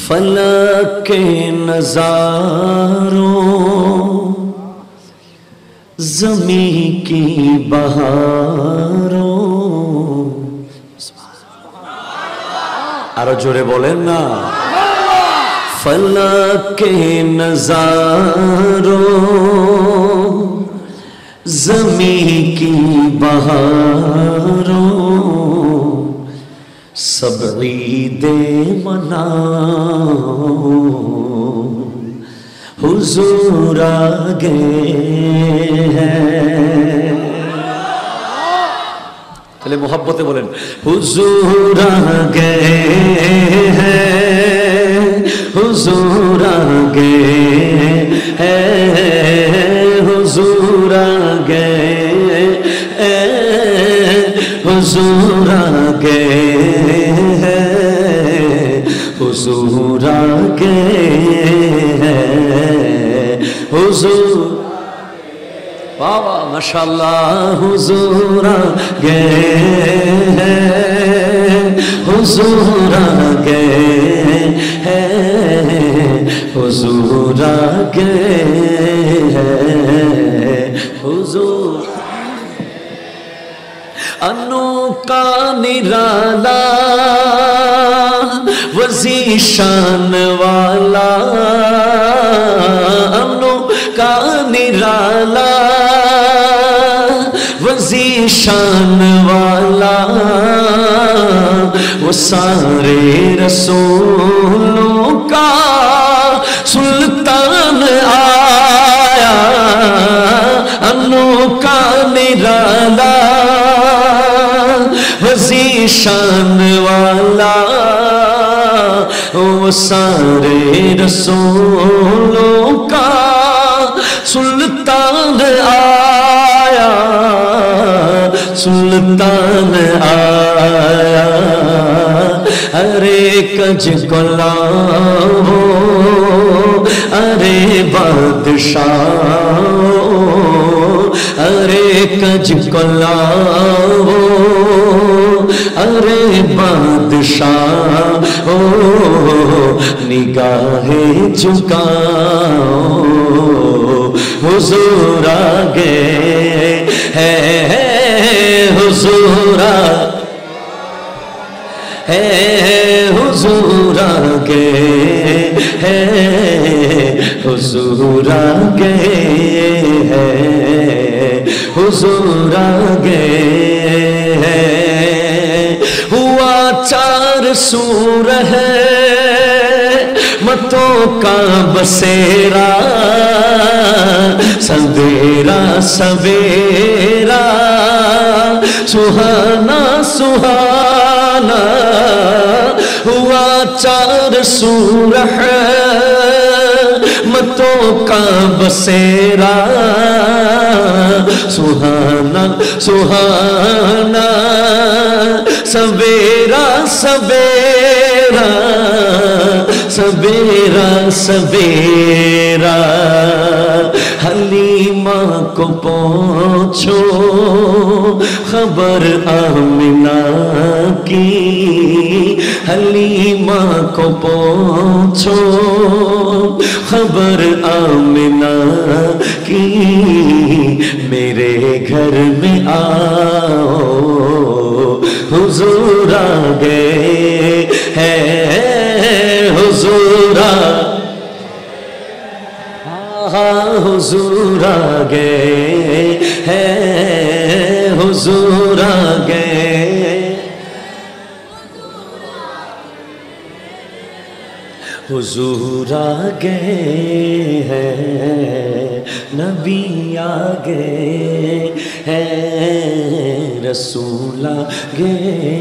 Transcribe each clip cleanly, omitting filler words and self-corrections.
فلک کے نظاروں زمین کی بہاروں آرو جورے بولیں نا فلک کے نظاروں زمین کی بہاروں سب عید مناؤ حضور آگئے ہیں چلے محبت بولیں حضور آگئے ہیں حضور آگئے ہیں حضور آگئے ہیں حضور آگئے ہیں حضور آگئے ہیں حضور واہ واہ ماشاءاللہ حضور آگئے ہیں حضور آگئے ہیں حضور آگئے ہیں حضور انوکھا نرالا وزیشان والا انوکھا نرالا وزیشان والا وہ سارے رسولوں کا سلطان آیا انوکھا نرالا وزیشان والا وہ سارے رسولوں کا سلطان آیا سلطان آیا ارے کج کو لاؤ ارے بادشاہ ارے کج کو لاؤ ارے بادشاہ نگاہیں جھکاؤ حضور آگئے ہیں حضور ہے حضور آگئے ہیں حضور آگئے ہیں حضور آگئے ہیں ہوا چار سور ہے متوں کا بسیرا سندیرا سویرا سہانا سہانا ہوا چار سور ہے متوں کا بسیرا سہانا سہانا سویرا سویرا سویرا سویرا حلیمہ کو پوچھو خبر آمنہ کی حلیمہ کو پوچھو خبر آمنہ کی میرے گھر میں آؤ حضور آگئے ہیں حضور حضور آگئے ہیں حضور آگئے حضور آگئے ہیں نبی آگئے ہیں رسول آگئے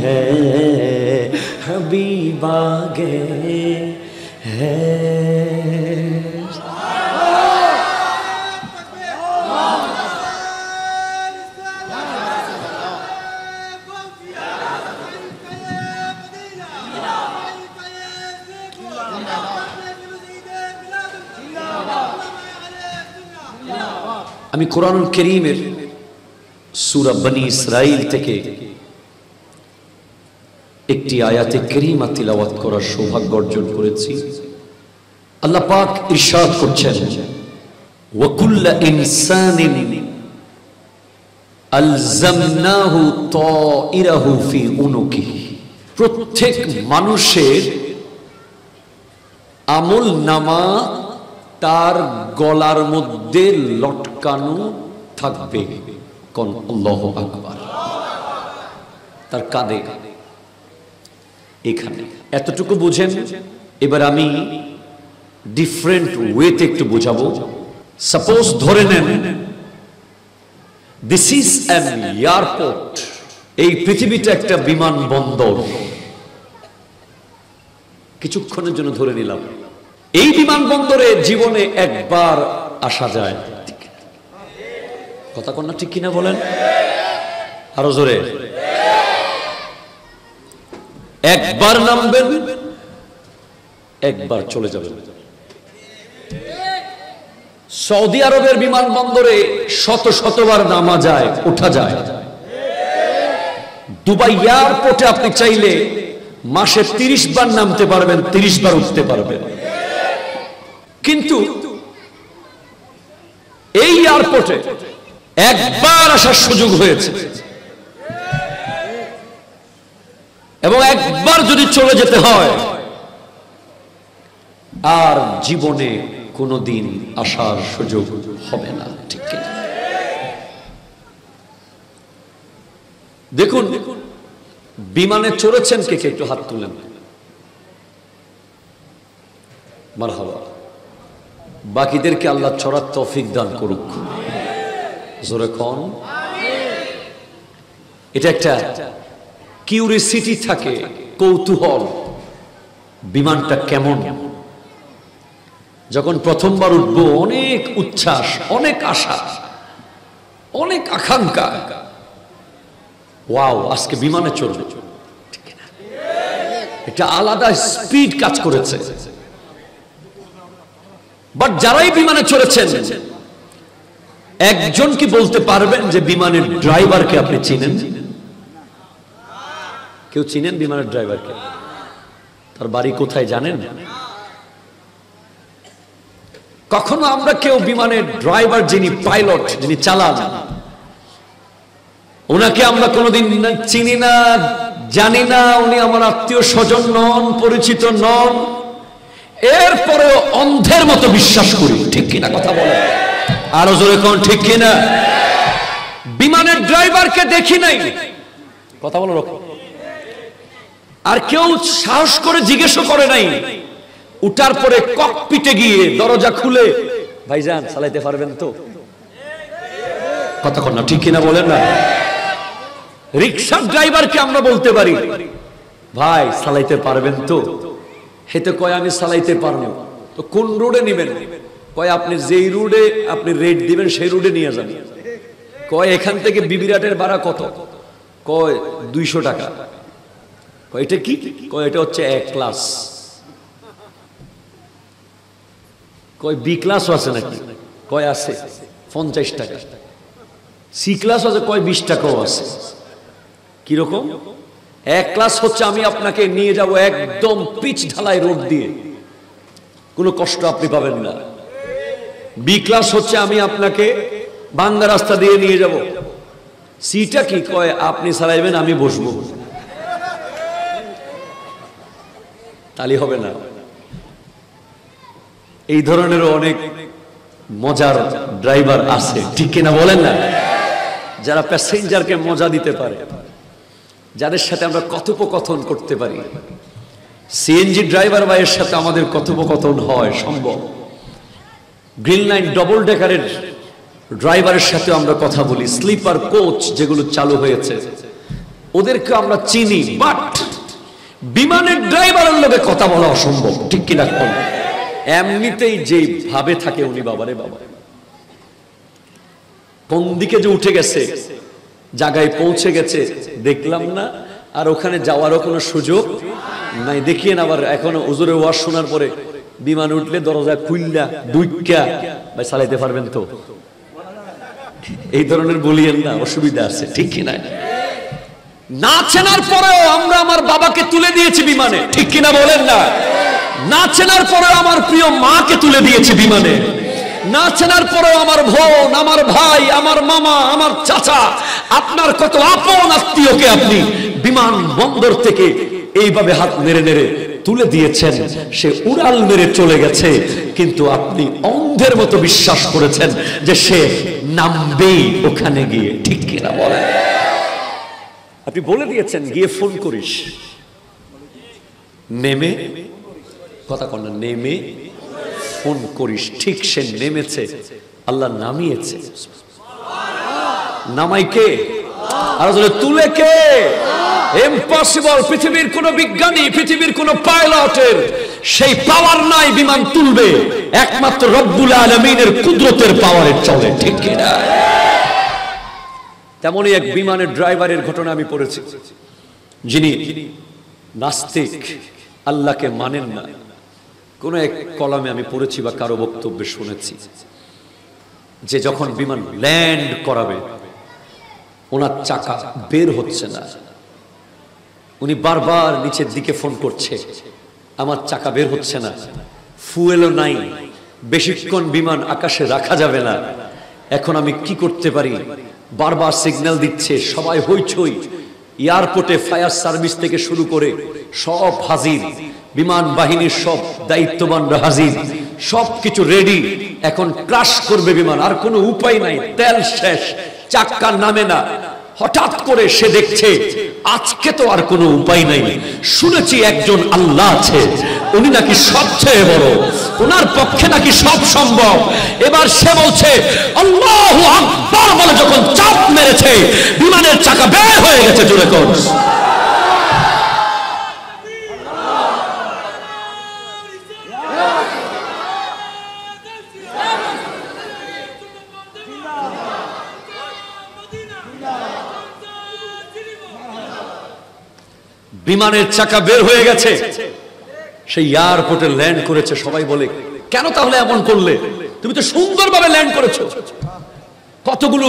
ہیں حبیب آگئے ہیں আমি কোরআনুল কারীমের সূরা বনি ইসরাইল থেকে একটি আয়াতে কারিমা তিলাওয়াত করার সৌভাগ্য অর্জন করেছি। আল্লাহ পাক ইরশাদ করছেন, ওয়া কুল্লু ইনসানিন আলজামনাহু তাইরাহু ফি উনুকিহি, প্রত্যেক মানুষের আমল নামা তার গলার মধ্যে লটকানো থাকবে। কোন আল্লাহু আকবার। তার কাঁধে এখানে এতটুকু বুঝেন। এবার আমি ডিফারেন্ট ওয়েতে একটু বোঝাবো। সাপোজ ধরে নেন দিস ইজ অ্যান এয়ারপোর্ট, এই পৃথিবীটা একটা বিমানবন্দর। কিছুক্ষণের জন্য ধরে নিলাম এই বিমানবন্দরে জীবনে একবার আসা যায়। কথা কন্যা ঠিক কিনা বলেন, আরো জোরে। একবার নামবেন, একবার চলে যাবেন। সৌদি আরবের বিমানবন্দরে শত শতবার নামা যায়, ওঠা যায়। দুবাই এয়ারপোর্টে আপনি চাইলে মাসে 30 বার নামতে পারবেন, 30 বার উঠতে পারবেন। কিন্তু এই এয়ারপোর্টে একবার আসার সুযোগ হয়েছে, এবং একবার যদি চলে যেতে হয় আর জীবনে কোনোদিন আসার সুযোগ হবে না। ঠিক কি? দেখুন, বিমানে চড়েছেন কে কে? একটু হাত তুলেন। মারহাবা। বাকিদেরকে আল্লাহ চড়ার তৌফিক দান করুক। জোরে কোন। এটা একটা কিউরিসিটি থাকে, কৌতূহল, বিমানটা কেমন। যখন প্রথমবার উঠবো অনেক উচ্ছ্বাস, অনেক আশা, অনেক আকাঙ্ক্ষা। ওয়াও, আজকে বিমানে চলবে। এটা আলাদা স্পিড কাজ করেছে। বাট যারাই বিমানে চড়েছেন, একজন কি বলতে পারবেন যে বিমানের ড্রাইভারকে আপনি চিনেন? কেউ চিনেন বিমানের ড্রাইভারকে? তার বাড়ি কোথায় জানেন? কখনো আমরা কেউ বিমানের ড্রাইভার, যিনি পাইলট, যিনি চালান, ওনাকে আমরা কোনোদিন চিনি না, জানি না। উনি আমার আত্মীয় স্বজন নন, পরিচিত নন, এরপরেও অন্ধের মতো বিশ্বাস করি। ঠিক কিনা কথা বলে? আরো জোরে কোন ঠিক কিনা? বিমানের ড্রাইভারকে দেখি নাই, কথা বলো, আর কেউ সাহস করে জিজ্ঞেসও করে নাই। উঠার পরে ককপিটে গিয়ে দরজা খুলে, ভাইজান চালাইতে পারবেন তো? কথা কন্যা ঠিক কিনা বলেন না? রিক্সার ড্রাইভারকে আমরা বলতে পারি, ভাই চালাইতে পারবেন তো? হেতে কয় আমি চালাইতে পারবো। তো কোন রোডে নিবেন? কয় আপনি যেই রোডে আপনি রেট দিবেন সেই রোডে নিয়ে যান। কয় এখান থেকে বিবিরাটের ভাড়া কত? কয় 200 টাকা। কয় এটা কি? কয় এটা হচ্ছে A ক্লাস। কয় বি ক্লাসও আছে নাকি? কয় আছে 50 টাকা। সি ক্লাস আছে, কয় 20 টাকাও আছে। কিরকম? A ক্লাস হচ্ছে আমি আপনাকে নিয়ে যাব একদম পিচ ঢালাই রোড দিয়ে, কোনো কষ্ট আপনি পাবেন না। বি ক্লাস হচ্ছে আমি আপনাকে ভাঙ্গা রাস্তা দিয়ে নিয়ে যাব। সিটা কি? কয় আপনি চালাইবেন, আমি বসবো। তালি হবে না? এই ধরনের অনেক মজার ড্রাইভার আছে, ঠিক কিনা বলেন না? যারা প্যাসেঞ্জারকে মজা দিতে পারে, যাদের সাথে আমরা কথোপকথন করতে পারি। সিএনজি ড্রাইভার ভাইয়ের সাথে আমাদের কথোপকথন হয় সম্ভব। গ্রিন লাইন ডবল ডেকারের ড্রাইভারের সাথে আমরা কথা বলি। স্লিপার কোচ যেগুলো চালু হয়েছে ওদেরকে আমরা চিনি, বাট বিমানের ড্রাইভারের লোকে কথা বলা অসম্ভব। ঠিক কিনা? এমনিতেই যে ভাবে থাকে উনি, বাবারে বাবা, কোন দিকে যে উঠে গেছে, জায়গায় পৌঁছে গেছে দেখলাম না, আর ওখানে যাওয়ারও কোনো সুযোগ নাই। দেখিয়েন আবার এখনো হুজুরের ওয়াজ শোনার পরে বিমান উঠলে দরজা খুললা দুইকা, ভাই চালাইতে পারবেন তো? এই ধরনের বলিয়েন না, অসুবিধা আছে। ঠিক কিনা? না চেনার পরেও আমরা আমার বাবাকে তুলে দিয়েছি বিমানে, ঠিক কিনা বলেন না? না চেনার পরেও আমার প্রিয় মাকে তুলে দিয়েছি বিমানে। না চেনার পরেও আমার বোন, আমার ভাই, আমার মামা, আমার চাচা, আপনার কত আপন আত্মীয়কে আপনি বিমান বন্দর থেকে এইভাবে হাত নেড়ে নেড়ে তুলে দিয়েছেন। সে উড়াল মেরে চলে গেছে, কিন্তু আপনি অন্ধের মতো বিশ্বাস করেছেন যে সে নামবেই ওখানে গিয়ে, ঠিক কিনা বলেন? আপনি বলে দিয়েছেন গিয়ে ফোন করিস, নেমে কথা কন না, নেমে ফোন করিস। ঠিক সে নেমেছে, আল্লাহ নামিয়েছে। নামাই কে? আর তুলে কে? ইম্পসিবল। পৃথিবীর কোন বিজ্ঞানী, পৃথিবীর কোন পাইলটের সেই পাওয়ার নাই বিমান তুলবে, একমাত্র রব্বুল আলামিনের কুদরতের পাওয়ারে চলে, ঠিক কিনা? তেমনই এক বিমানের ড্রাইভারের ঘটনা আমি পড়েছি, যিনি নাস্তিক, আল্লাহকে মানেন না। কোন এক কলামে আমি পড়েছি বা কারো বক্তব্যে শুনেছি যে যখন বিমান ল্যান্ড করাবে ওনার চাকা বের হচ্ছে না। উনি বারবার নিচের দিকে ফোন করছে, আমার চাকা বের হচ্ছে না, ফুয়েলও নাই, বেশিক্ষণ বিমান আকাশে রাখা যাবে না, এখন আমি কি করতে পারি? বারবার সিগন্যাল দিচ্ছে, সবাই হইচই, এয়ারপোর্টে ফায়ার সার্ভিস থেকে শুরু করে সব হাজির, বিমান বাহিনীর সব দায়িত্ববানরা হাজির, সবকিছু রেডি। এখন ক্রাশ করবে বিমান, আর কোনো উপায় নাই, তেল শেষ, চাক্কা নামে না। হঠাৎ করে সে দেখছে আজকে তো আর কোনো উপায় নাই, শুনেছি একজন আল্লাহ আছে, উনি নাকি সবচেয়ে বড়, ওনার পক্ষে নাকি সব সম্ভব। এবার সে বলছে আল্লাহু আকবার বলে যখন চাপ মেরেছে, বিমানের চাকা বের হয়ে গেছে। জোরে কর। বিমানের চাকা বের হয়ে গেছে, সেই এয়ারপোর্টে ল্যান্ড করেছে। সবাই বলে কেন তাহলে এমন করলে? তুমি তো সুন্দরভাবে ল্যান্ড করেছো, কতগুলো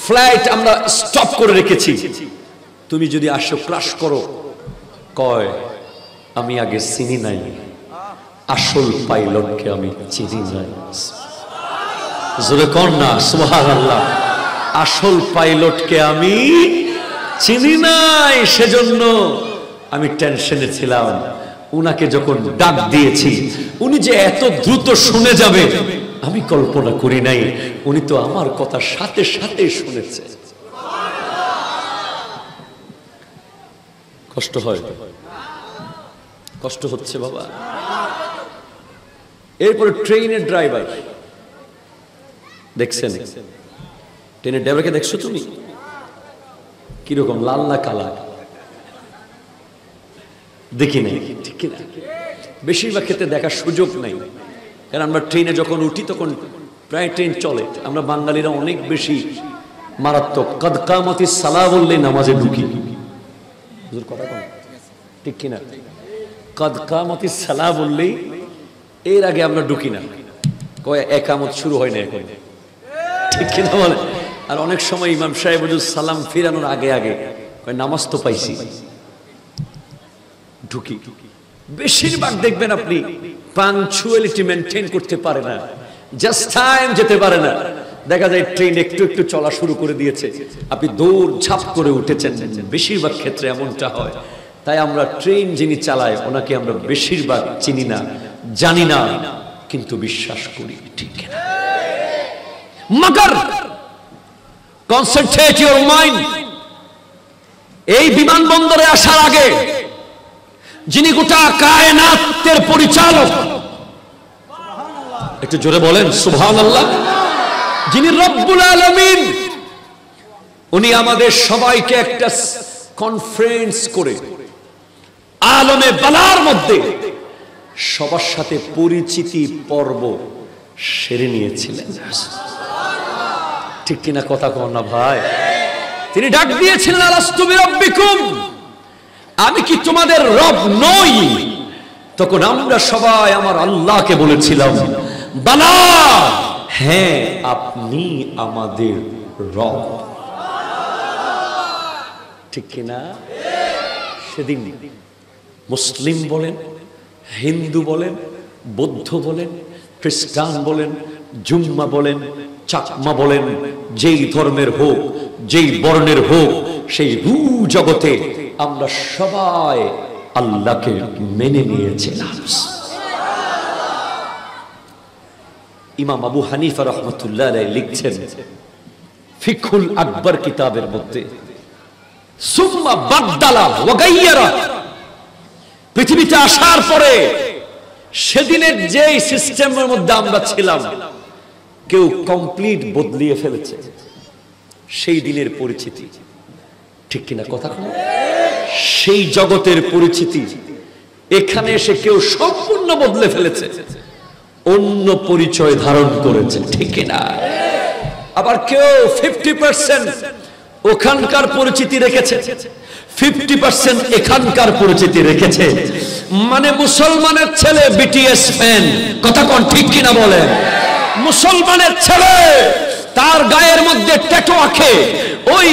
ফ্লাইট আমরা স্টপ করে রেখেছি, তুমি যদি আসো ক্রাশ করো। কয় আমি আগে চিনি নাই, আসল পাইলটকে আমি চিনি নাই। জোরে কর না সুবহানাল্লাহ। আসল পাইলটকে আমি চিনি নাই, সেজন্য আমি টেনশনে ছিলাম। উনাকে যখন ডাক দিয়েছি, উনি যে এত দ্রুত শুনে যাবে আমি কল্পনা করি নাই। উনি তো আমার কথা সাথে সাথে শুনেছে। কষ্ট হয়, কষ্ট হচ্ছে বাবা। এরপরে ট্রেনের ড্রাইভার দেখছেন, ট্রেনের ড্রাইভারকে দেখছো তুমি কিরকম, লাল না কালা? দেখি নাই, ঠিক না? বেশিরভাগ ক্ষেত্রে দেখার সুযোগ নাই, কারণ আমরা ট্রেনে যখন উঠি তখন প্রায় ট্রেন চলে। আমরা বাঙালিরা অনেক বেশি মারাত্মক, কদ কামাতিস সালাহ বললে নামাজে ঢুকি, কথা বল, ঠিক কিনা? কদ কামাতিস সালাহ বললেই এর আগে আমরা ঢুকি না, কয় একামত শুরু হয় না এখন, ঠিক কিনা বলে? আর অনেক সময় ইমাম সাহেব সালাম ফিরানোর আগে আগে কয় নামাজ তো পাইছি, ঢুকি। বেশিরভাগ দেখবেন আপনি পাঞ্চুয়ালিটি মেনটেন করতে পারে না, জাস্ট টাইম যেতে পারে না। দেখা যায় ট্রেন একটু একটু চলা শুরু করে দিয়েছে, আপনি দৌড় ঝাঁপ করে উঠেছেন। বেশিরভাগ ক্ষেত্রে এমনটা হয়। তাই আমরা ট্রেন যিনি চালায় ওনাকে আমরা বেশিরভাগ চিনি না, জানি না, কিন্তু বিশ্বাস করি, ঠিক না? মাগার কনসেন্ট্রেট ইউর মাইন্ড। এই বিমানবন্দরে আসার আগে যিনি গোটা কায়নাতের পরিচালক, একটু জোরে বলেন সুবহানাল্লাহ, যিনি রব্বুল আলামিন, উনি আমাদের সবাইকে একটা কনফারেন্স করে আলমে বালার মধ্যে সবার সাথে পরিচিতি পর্ব সেরে নিয়েছিলেন, ঠিক কিনা? কথা কন না ভাই। তিনি ডাক দিয়েছিলেন আলাস্তু বিরাব্বিকুম, আমি কি তোমাদের রব নই? তখন আমরা সবাই আমার আল্লাহকে বলেছিলাম বালা, হ্যাঁ আপনি আমাদের রব। ঠিক কিনা? সেদিন মুসলিম বলেন, হিন্দু বলেন, বৌদ্ধ বলেন, খ্রিস্টান বলেন, জুম্মা বলেন, চাকমা বলেন, যেই ধর্মের হোক, যেই বর্ণের হোক, সেই ভূ জগতে আমরা সবাই আল্লাহকে মেনে নিয়েছিলাম। ইমাম আবু হানিফা রাহমাতুল্লাহ আলাইহি লিখছেন ফিকহুল আকবর কিতাবের মধ্যে, সুম্মা বাদদালা ওয়া গায়্যারা, পৃথিবীতে আসার পরে সেদিনের যে সিস্টেমের মধ্যে আমরা ছিলাম কেউ কমপ্লিট বদলিয়ে ফেলেছে সেই দিনের পরিচিতি। ঠিক কিনা কথা? সেই জগতের পরিচিতি এখানে এসে কেউ সম্পূর্ণ বদলে ফেলেছে, অন্য পরিচয় ধারণ করেছে। ঠিক কিনা? আবার কেউ 50% ওখানকার পরিচিতি রেখেছে, 50% এখানকার পরিচিতি রেখেছে। মানে মুসলমানের ছেলে বিটিএস ফ্যান, কথা কোন ঠিক কিনা বলেন? মুসলমানের ছেলে তার গায়ের মধ্যে ট্যাটু আঁকে, ওই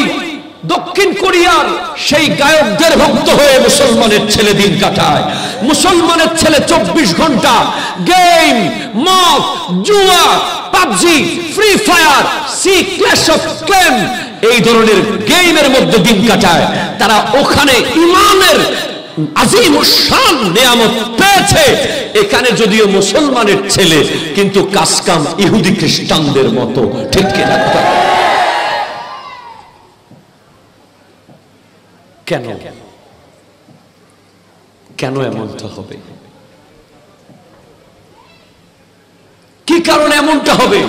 দক্ষিণ কোরিয়ার সেই গায়কদের ভক্ত হয়ে মুসলমানের ছেলে দিন কাটায়। মুসলমানের ছেলে 24 ঘন্টা গেম, মদ, জুয়া, পাবজি, ফ্রি ফায়ার, সি ক্ল্যাশ অফ ক্লেম, এই ধরনের গেমের মধ্যে দিন কাটায়। তারা ওখানে ইমানের আজিম শান নিয়ামত পেয়েছে, এখানে যদিও মুসলমানের ছেলে কিন্তু কাসকাম ইহুদি খ্রিস্টানদের মতো। ঠিক কিনা? কেন কেন এমনটা হবে? কি কারণে এমনটা হবে?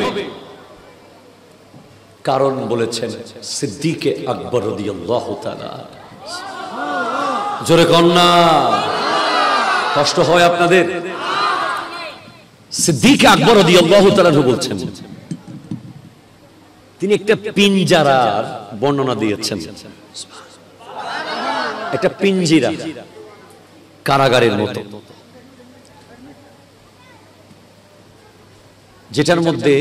কারণ বলেছেন সিদ্দিকে আকবর রাদিয়াল্লাহু তাআলা। জোরে কন্যা, কষ্ট হয় আপনাদের? সিদ্দিকে আকবর রাদিয়াল্লাহু তাআলা বলছেন, তিনি একটা পিঞ্জারার বর্ণনা দিয়েছেন। একটা পিঞ্জিরা, কারাগারের মতো, যেটার মধ্যে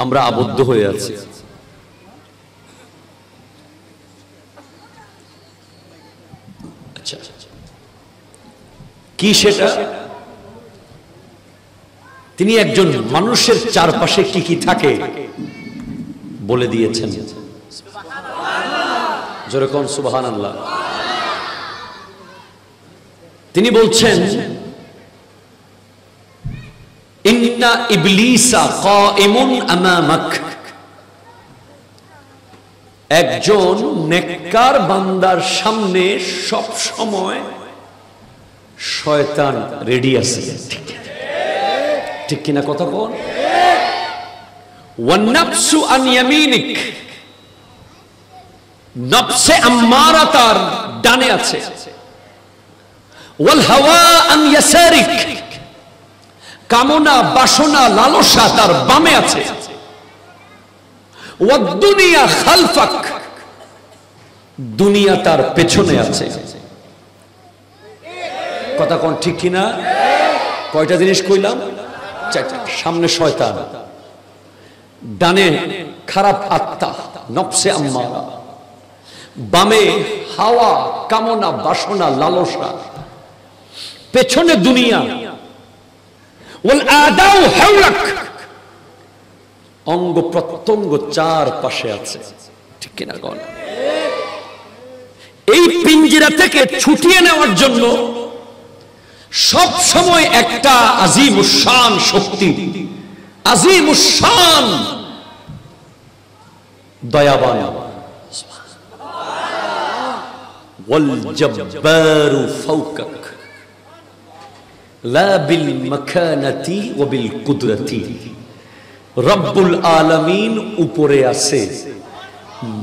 আমরা আবদ্ধ হয়ে আছি। আচ্ছা, কি সেটা? তিনি একজন মানুষের চারপাশে কি কি থাকে বলে দিয়েছেন। জোরে কোন সুবহানাল্লাহ। তিনি বলছেন, ইন্না ইবলিসা কাইমুন আমামাক, একজন নেককার বান্দার সামনে সব সময় শয়তান রেডি আছে। ঠিক কিনা কথা বল? ওয়ান নাফসু আন ইয়ামিনিক, নফসে আম্মারা তার ডানে আছে। ওয়াল হাওয়া আন ইয়াসারিক, কামনা বাসনা লালসা তার বামে আছে। ওয়াদ দুনিয়া খালফাক, দুনিয়া তার পেছনে আছে। কথা কোন ঠিক কিনা? কয়টা জিনিস কইলাম? চারটা। সামনে শয়তান, ডানে খারাপ আত্মা নফসে আম্মারা, বামে হাওয়া কামনা বাসনা লালসা, পেছনে দুনিয়া। ওয়াল আদাউ হাওলাক, অঙ্গ প্রত্যঙ্গ চার পাশে আছে। ঠিক কিনা কোন? এই পিঞ্জিরা থেকে ছুটিয়ে নেওয়ার জন্য সব সময় একটা আজিমুশ শান শক্তি, আজিমুশ শান দয়াবান, ওয়াল জব্বারু ফাওকাক লা বিল মাকানাতি ওয়া বিল কুদরতি, রব্বুল আলামিন উপরে আছে,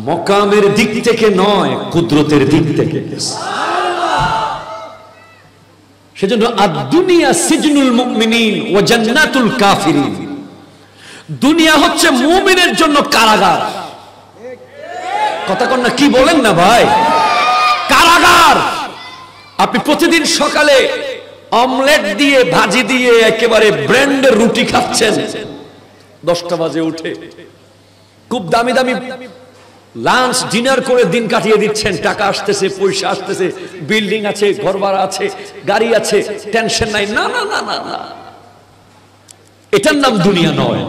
মকামের দিক থেকে নয়, কুদরতের দিক থেকে। সেজন্য আদ-দুনিয়া সিজনুল মুমিনিন ওয়া জান্নাতুল কাফিরিন, দুনিয়া হচ্ছে মুমিনের জন্য কারাগার। কথা কন না, কি বলেন না ভাই? কারাগার। আপনি প্রতিদিন সকালে অমলেট দিয়ে ভাজি দিয়ে একেবারে ব্র্যান্ডের রুটি খাচ্ছেন, 10টা বাজে উঠে খুব দামি দামি লাঞ্চ ডিনার করে দিন কাটিয়ে দিচ্ছেন, টাকা আসতেছে, পয়সা আসতেছে, বিল্ডিং আছে, ঘরবাড়ি আছে, গাড়ি আছে, টেনশন নাই। না না না না না, এটার নাম দুনিয়া নয়।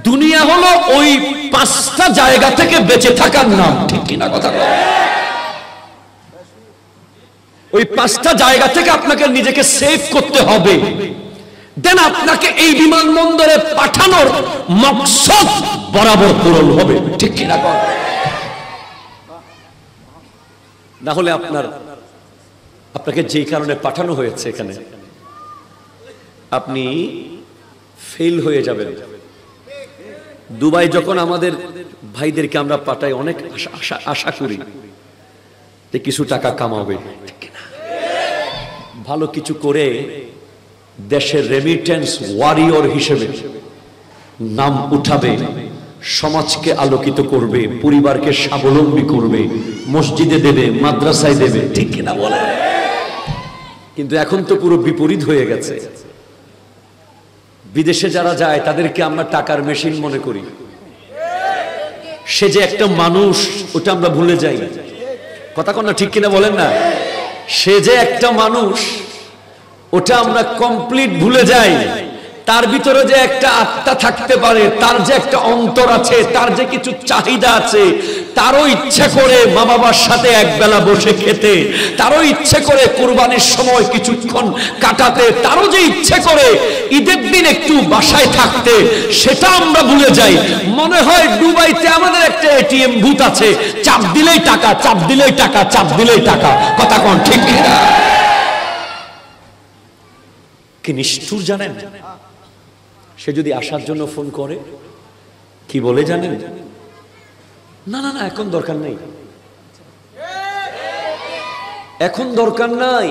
দুনিয়া হলো ওই 5টা জায়গা থেকে বেঁচে থাকার নাম, ঠিক কিনা কথা বল? ওই 5টা জায়গা থেকে আপনাকে নিজেকে সেভ করতে হবে, দেন আপনাকে এই বিমানবন্দরে পাঠানোর মকসদ বরাবর পূরণ হবে, ঠিক কিনা বল? না হলে আপনাকে যেই কারণে পাঠানো হয়েছে এখানে, আপনি ফেল হয়ে যাবেন। দুবাই যখন আমাদের ভাইদেরকে আমরা পাঠাই, অনেক আশা করি যে কিছু টাকা কামাবে, ঠিক কিনা? ভালো কিছু করে দেশের রেমিটেন্স ওয়ারিয়র হিসেবে নাম উঠাবে, সমাজকে আলোকিত করবে, পরিবারকে স্বাবলম্বী করবে, মসজিদে দেবে, মাদ্রাসায় দেবে, ঠিক কিনা বলে? কিন্তু এখন তো পুরো বিপরীত হয়ে গেছে। বিদেশে যারা যায় তাদেরকে আমরা টাকার মেশিন মনে করি। সে যে একটা মানুষ, ওটা আমরা ভুলে যাই। কথা কোন না, ঠিক কিনা বলেন না? সে যে একটা মানুষ, ওটা আমরা কমপ্লিট ভুলে যাই। তার ভিতরে যে একটা আত্মা থাকতে পারে, তার যে একটা অন্তর আছে, তার যে কিছু চাহিদা আছে, তারও ইচ্ছে করে মা বাবার সাথে একবেলা বসে খেতে, তারও ইচ্ছে করে কুরবানির সময় কিছুক্ষণ কাটাতে, তারও যে ইচ্ছে করে ঈদের দিন একটু বাসায় থাকতে, সেটা আমরা ভুলে যাই। মনে হয় দুবাইতে আমাদের একটা এটিএম বুথ আছে, চাপ দিলেই টাকা, চাপ দিলেই টাকা, চাপ দিলেই টাকা। কথা কোন ঠিক কিনা? কি নিষ্ঠুর জানেন? সে যদি আসার জন্য ফোন করে, কি বলে জানেন? না না না, এখন দরকার নাই, এখন দরকার নাই,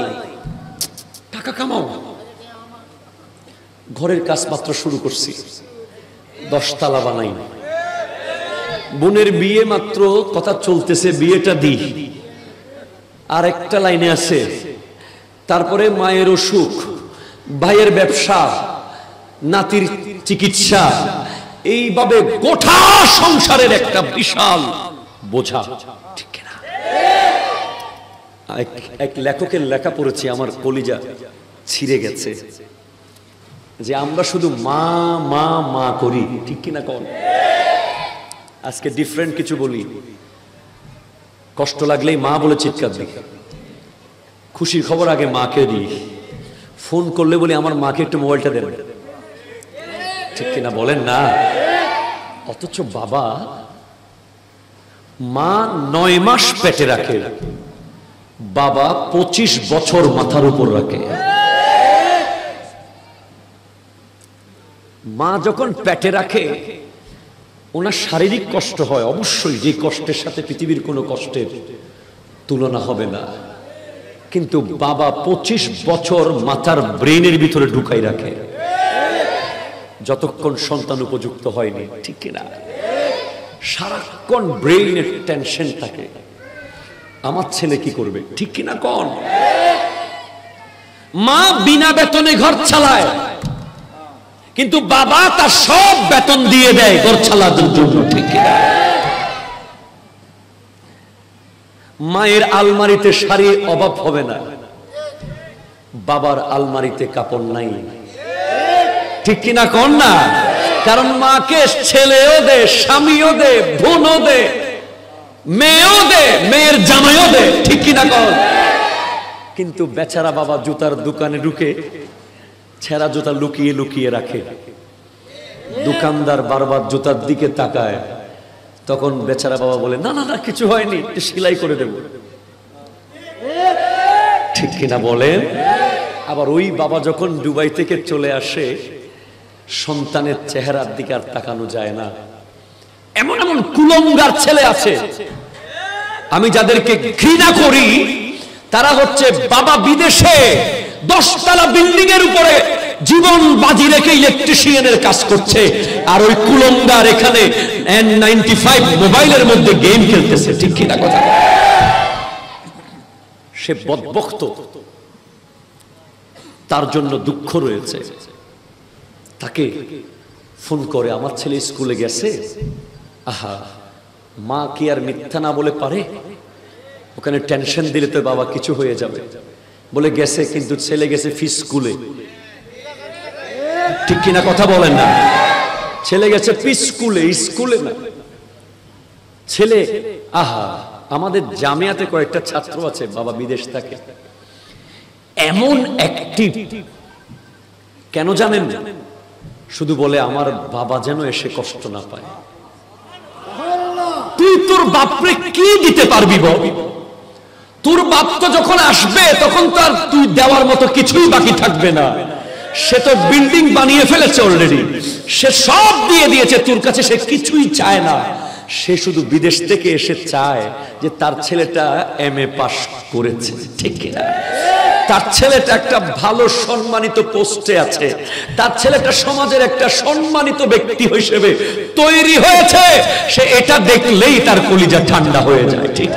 টাকা কামাও। ঘরের কাজ মাত্র শুরু করছি, 10 তালা বানাই, বোনের বিয়ে মাত্র কথা চলতেছে, বিয়েটা দি, আর একটা লাইনে আছে, তারপরে মায়ের অসুখ, ভাইয়ের ব্যবসা, নাতির চিকিৎসা, এইভাবে গোটা সংসারের একটা বিশাল বোঝা, ঠিক না? এক লেখকের লেখা পড়েছি, আমার কলিজা ছিঁড়ে গেছে, যে আমরা শুধু মা মা মা করি, ঠিক কিনা কোন? আজকে ডিফারেন্ট কিছু বলি, কষ্ট লাগলেই মা বলে চিৎকার দিই, খুশির খবর আগে মাকে দিই, ফোন করলে বলি আমার মাকে একটু মোবাইলটা দেন, ঠিক কিনা বলেন না? অথচ বাবা, মা 9 মাস পেটে রাখে, বাবা 25 বছর মাথার উপর রাখে। মা যখন পেটে রাখে, ওনার শারীরিক কষ্ট হয় অবশ্যই, যে কষ্টের সাথে পৃথিবীর কোনো কষ্টের তুলনা হবে না, কিন্তু বাবা 25 বছর মাথার ব্রেনের ভিতরে ঢুকাই রাখে, যতক্ষণ সন্তান উপযুক্ত হয়নি, ঠিক কিনা? সারাক্ষণ ব্রেইনের টেনশন থাকে, আমার ছেলে কি করবে, ঠিক কিনা কোন? মা বিনা বেতনে ঘর চালায়, কিন্তু বাবা তার সব বেতন দিয়ে দেয় ঘর চালানোর জন্য, ঠিক কিনা? মায়ের আলমারিতে শাড়ির অভাব হবে না, বাবার আলমারিতে কাপড় নাই, ঠিক কিনা কোন না? কারণ মাকে ছেলেও দে, স্বামীও দে, বোনও দে, মেয়েও দে, মেয়ের জামাইও দে, ঠিক কিনা কোন? কিন্তু বেচারা বাবা জুতার দোকানে ঢুকে ছেঁড়া জুতা লুকিয়ে লুকিয়ে রাখে, দোকানদার বারবার জুতার দিকে তাকায়, তখন বেচারা বাবা বলে না না না, কিছু হয়নি, সেলাই করে দেব, ঠিক কিনা বলেন? আবার ওই বাবা যখন দুবাই থেকে চলে আসে, সন্তানের চেহারার দিকে আর তাকানো যায় না। এমন এমন কুলঙ্গার ছেলে আছে, আমি যাদেরকে ঘৃণা করি, তারা হচ্ছে বাবা বিদেশে 10 তলা বিল্ডিং এর উপরে জীবন বাজি রেখে ইলেকট্রিশিয়ানের কাজ করছে, আর ওই কুলঙ্গার এখানে N95 মোবাইলের মধ্যে গেম খেলতেছে, ঠিক কিনা কথা? সে বদবক্ত, তার জন্য দুঃখ রয়েছে। তাকে ফোন করে, আমার ছেলে স্কুলে গেছে, আহা মা কি আর মিথ্যা না বলে পারে? ওখানে টেনশন দিলে তো বাবা কিছু হয়ে যাবে। বলে গেছে, কিন্তু ছেলে গেছে ফি স্কুলে, ঠিক কিনা কথা বলেন না? ছেলে গেছে ফি স্কুলে, স্কুলে না। ছেলে, আহা, আমাদের জামিয়াতে কয়েকটা ছাত্র আছে বাবা বিদেশ থাকে, এমন অ্যাক্টিভ, কেন জানেন? শুধু বলে আমার বাবা যেন এসে কষ্ট না পায়। তুই তোর বাপরে কি দিতে পারবি বল? তোর বাপ তো যখন আসবে তখন তার তুই দেওয়ার মতো কিছুই বাকি থাকবে না। সে তো বিল্ডিং বানিয়ে ফেলেছে অলরেডি, সে সব দিয়ে দিয়েছে তোর কাছে, সে কিছুই চায় না। সে শুধু বিদেশ থেকে এসে চায় যে তার ছেলেটা MA পাস করেছে, ঠিক কিনা? তার ছেলেটা একটা ভালো সম্মানিত পোস্টে আছে, তার ছেলেটা সমাজের একটা সম্মানিত ব্যক্তি হিসেবে তৈরি হয়েছে। সে এটা দেখলেই তার কলিজা ঠান্ডা হয়ে যায়, ঠিক।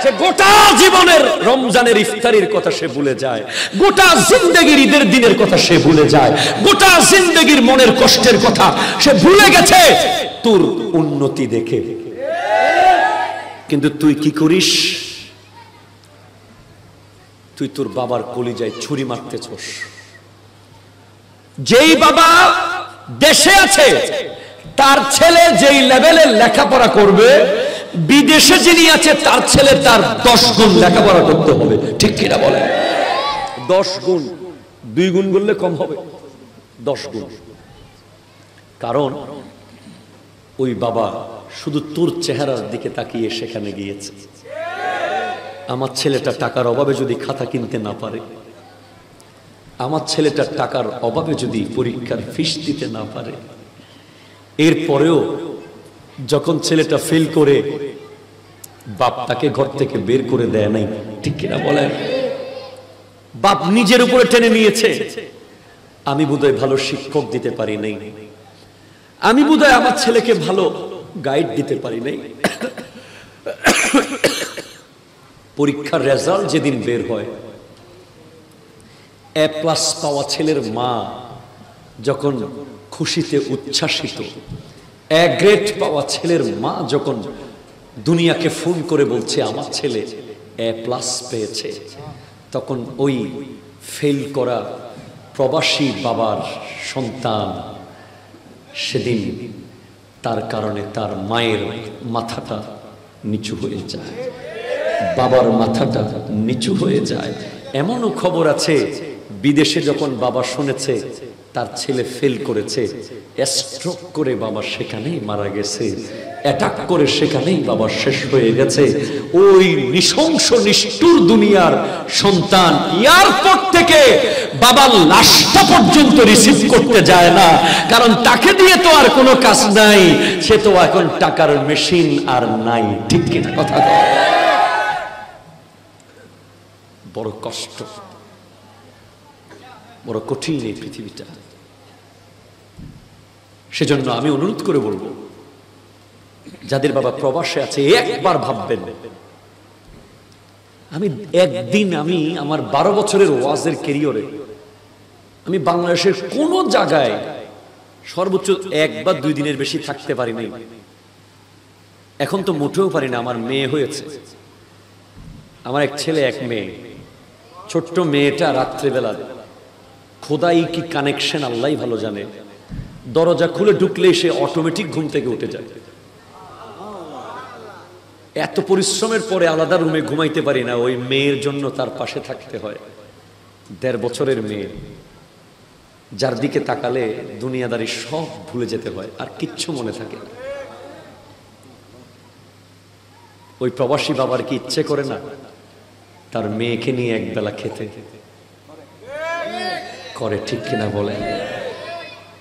সে গোটা জীবনের রমজানের ইফতারির কথা সে ভুলে যায়, গোটা জিন্দেগির ঈদের দিনের কথা সে ভুলে যায়, গোটা জিন্দেগির মনের কষ্টের কথা সে ভুলে গেছে তোর উন্নতি দেখে। কিন্তু তুই কি করিস? তুই তোর বাবার কলিজায় ছুরি মারতেছস। যেই বাবা দেশে আছে তার ছেলে যেই লেভেলের লেখাপড়া করবে, বিদেশে যিনি আছে তার ছেলে তার 10 গুণ লেখাপড়া করতে হবে, ঠিক কিনা বলে? 10 গুণ, 2 গুণ বললে কম হবে, 10 গুণ। কারণ ওই বাবা শুধু তোর চেহারার দিকে তাকিয়ে সেখানে গিয়েছে। আমার ছেলেটা টাকার অভাবে যদি খাতা কিনতে না পারে, আমার ছেলেটা টাকার অভাবে যদি পরীক্ষার ফিস দিতে না পারে, এরপরেও যখন ছেলেটা ফেল করে বাপ তাকে ঘর থেকে বের করে দেয় নাই, ঠিক কিনা বলেন? বাপ নিজের উপরে টেনে নিয়েছে, আমি বোধহয় ভালো শিক্ষক দিতে পারি নাই, আমি বোধহয় আমার ছেলেকে ভালো গাইড দিতে পারি নাই। পরীক্ষার রেজাল্ট যেদিন বের হয়, A+ পাওয়া ছেলের মা যখন খুশিতে উচ্ছ্বাসিত, A গ্রেড পাওয়া ছেলের মা যখন দুনিয়াকে ফোন করে বলছে আমার ছেলে A+ পেয়েছে, তখন ওই ফেল করা প্রবাসী বাবার সন্তান সেদিন তার কারণে তার মায়ের মাথাটা নিচু হয়ে যায়, বাবার মাথাটা নিচু হয়ে যায়। এমনও খবর আছে বিদেশে যখন বাবা শুনেছে তার ছেলে ফেল করেছে, স্ট্রোক করে বাবা সেখানেই মারা গেছে, অ্যাটাক করে সেখানেই বাবা শেষ হয়ে গেছে। ওই নৃশংস নিষ্ঠুর দুনিয়ার সন্তান এয়ারপোর্ট থেকে বাবার লাশটা পর্যন্ত রিসিভ করতে যায় না, কারণ তাকে দিয়ে তো আর কোনো কাজ নাই, সে তো এখন টাকার মেশিন আর নাই, ঠিক কিনা কথা? বড় কষ্ট, বড় কঠিন এই পৃথিবীটা। সেজন্য আমি অনুরোধ করে বলবো, যাদের বাবা প্রবাসে আছে একবার ভাববেন। আমি আমার 12 বছরের ওয়াজের ক্যারিয়ারে আমি বাংলাদেশের কোন জায়গায় সর্বোচ্চ 1 বা 2 দিনের বেশি থাকতে পারি নাই। এখন তো মোটেও পারি না, আমার মেয়ে হয়েছে, আমার এক ছেলে এক মেয়ে। ছোট্ট মেয়েটা রাত্রেবেলা খোদাই কি কানেকশন আল্লাহই ভালো জানে, দরজা খুলে ঢুকলে সে অটোমেটিক ঘুম থেকে উঠে যায়। এত পরিশ্রমের পরে আলাদা রুমে ঘুমাইতে পারি না, ওই মেয়ের জন্য তার পাশে থাকতে হয়। 1.5 বছরের মেয়ে, যার দিকে তাকালে দুনিয়াদারি সব ভুলে যেতে হয়, আর কিচ্ছু মনে থাকে না। ওই প্রবাসী বাবার কি ইচ্ছে করে না তার মেয়েকে নিয়ে একবেলা খেতে? করে, ঠিক কিনা বলেন?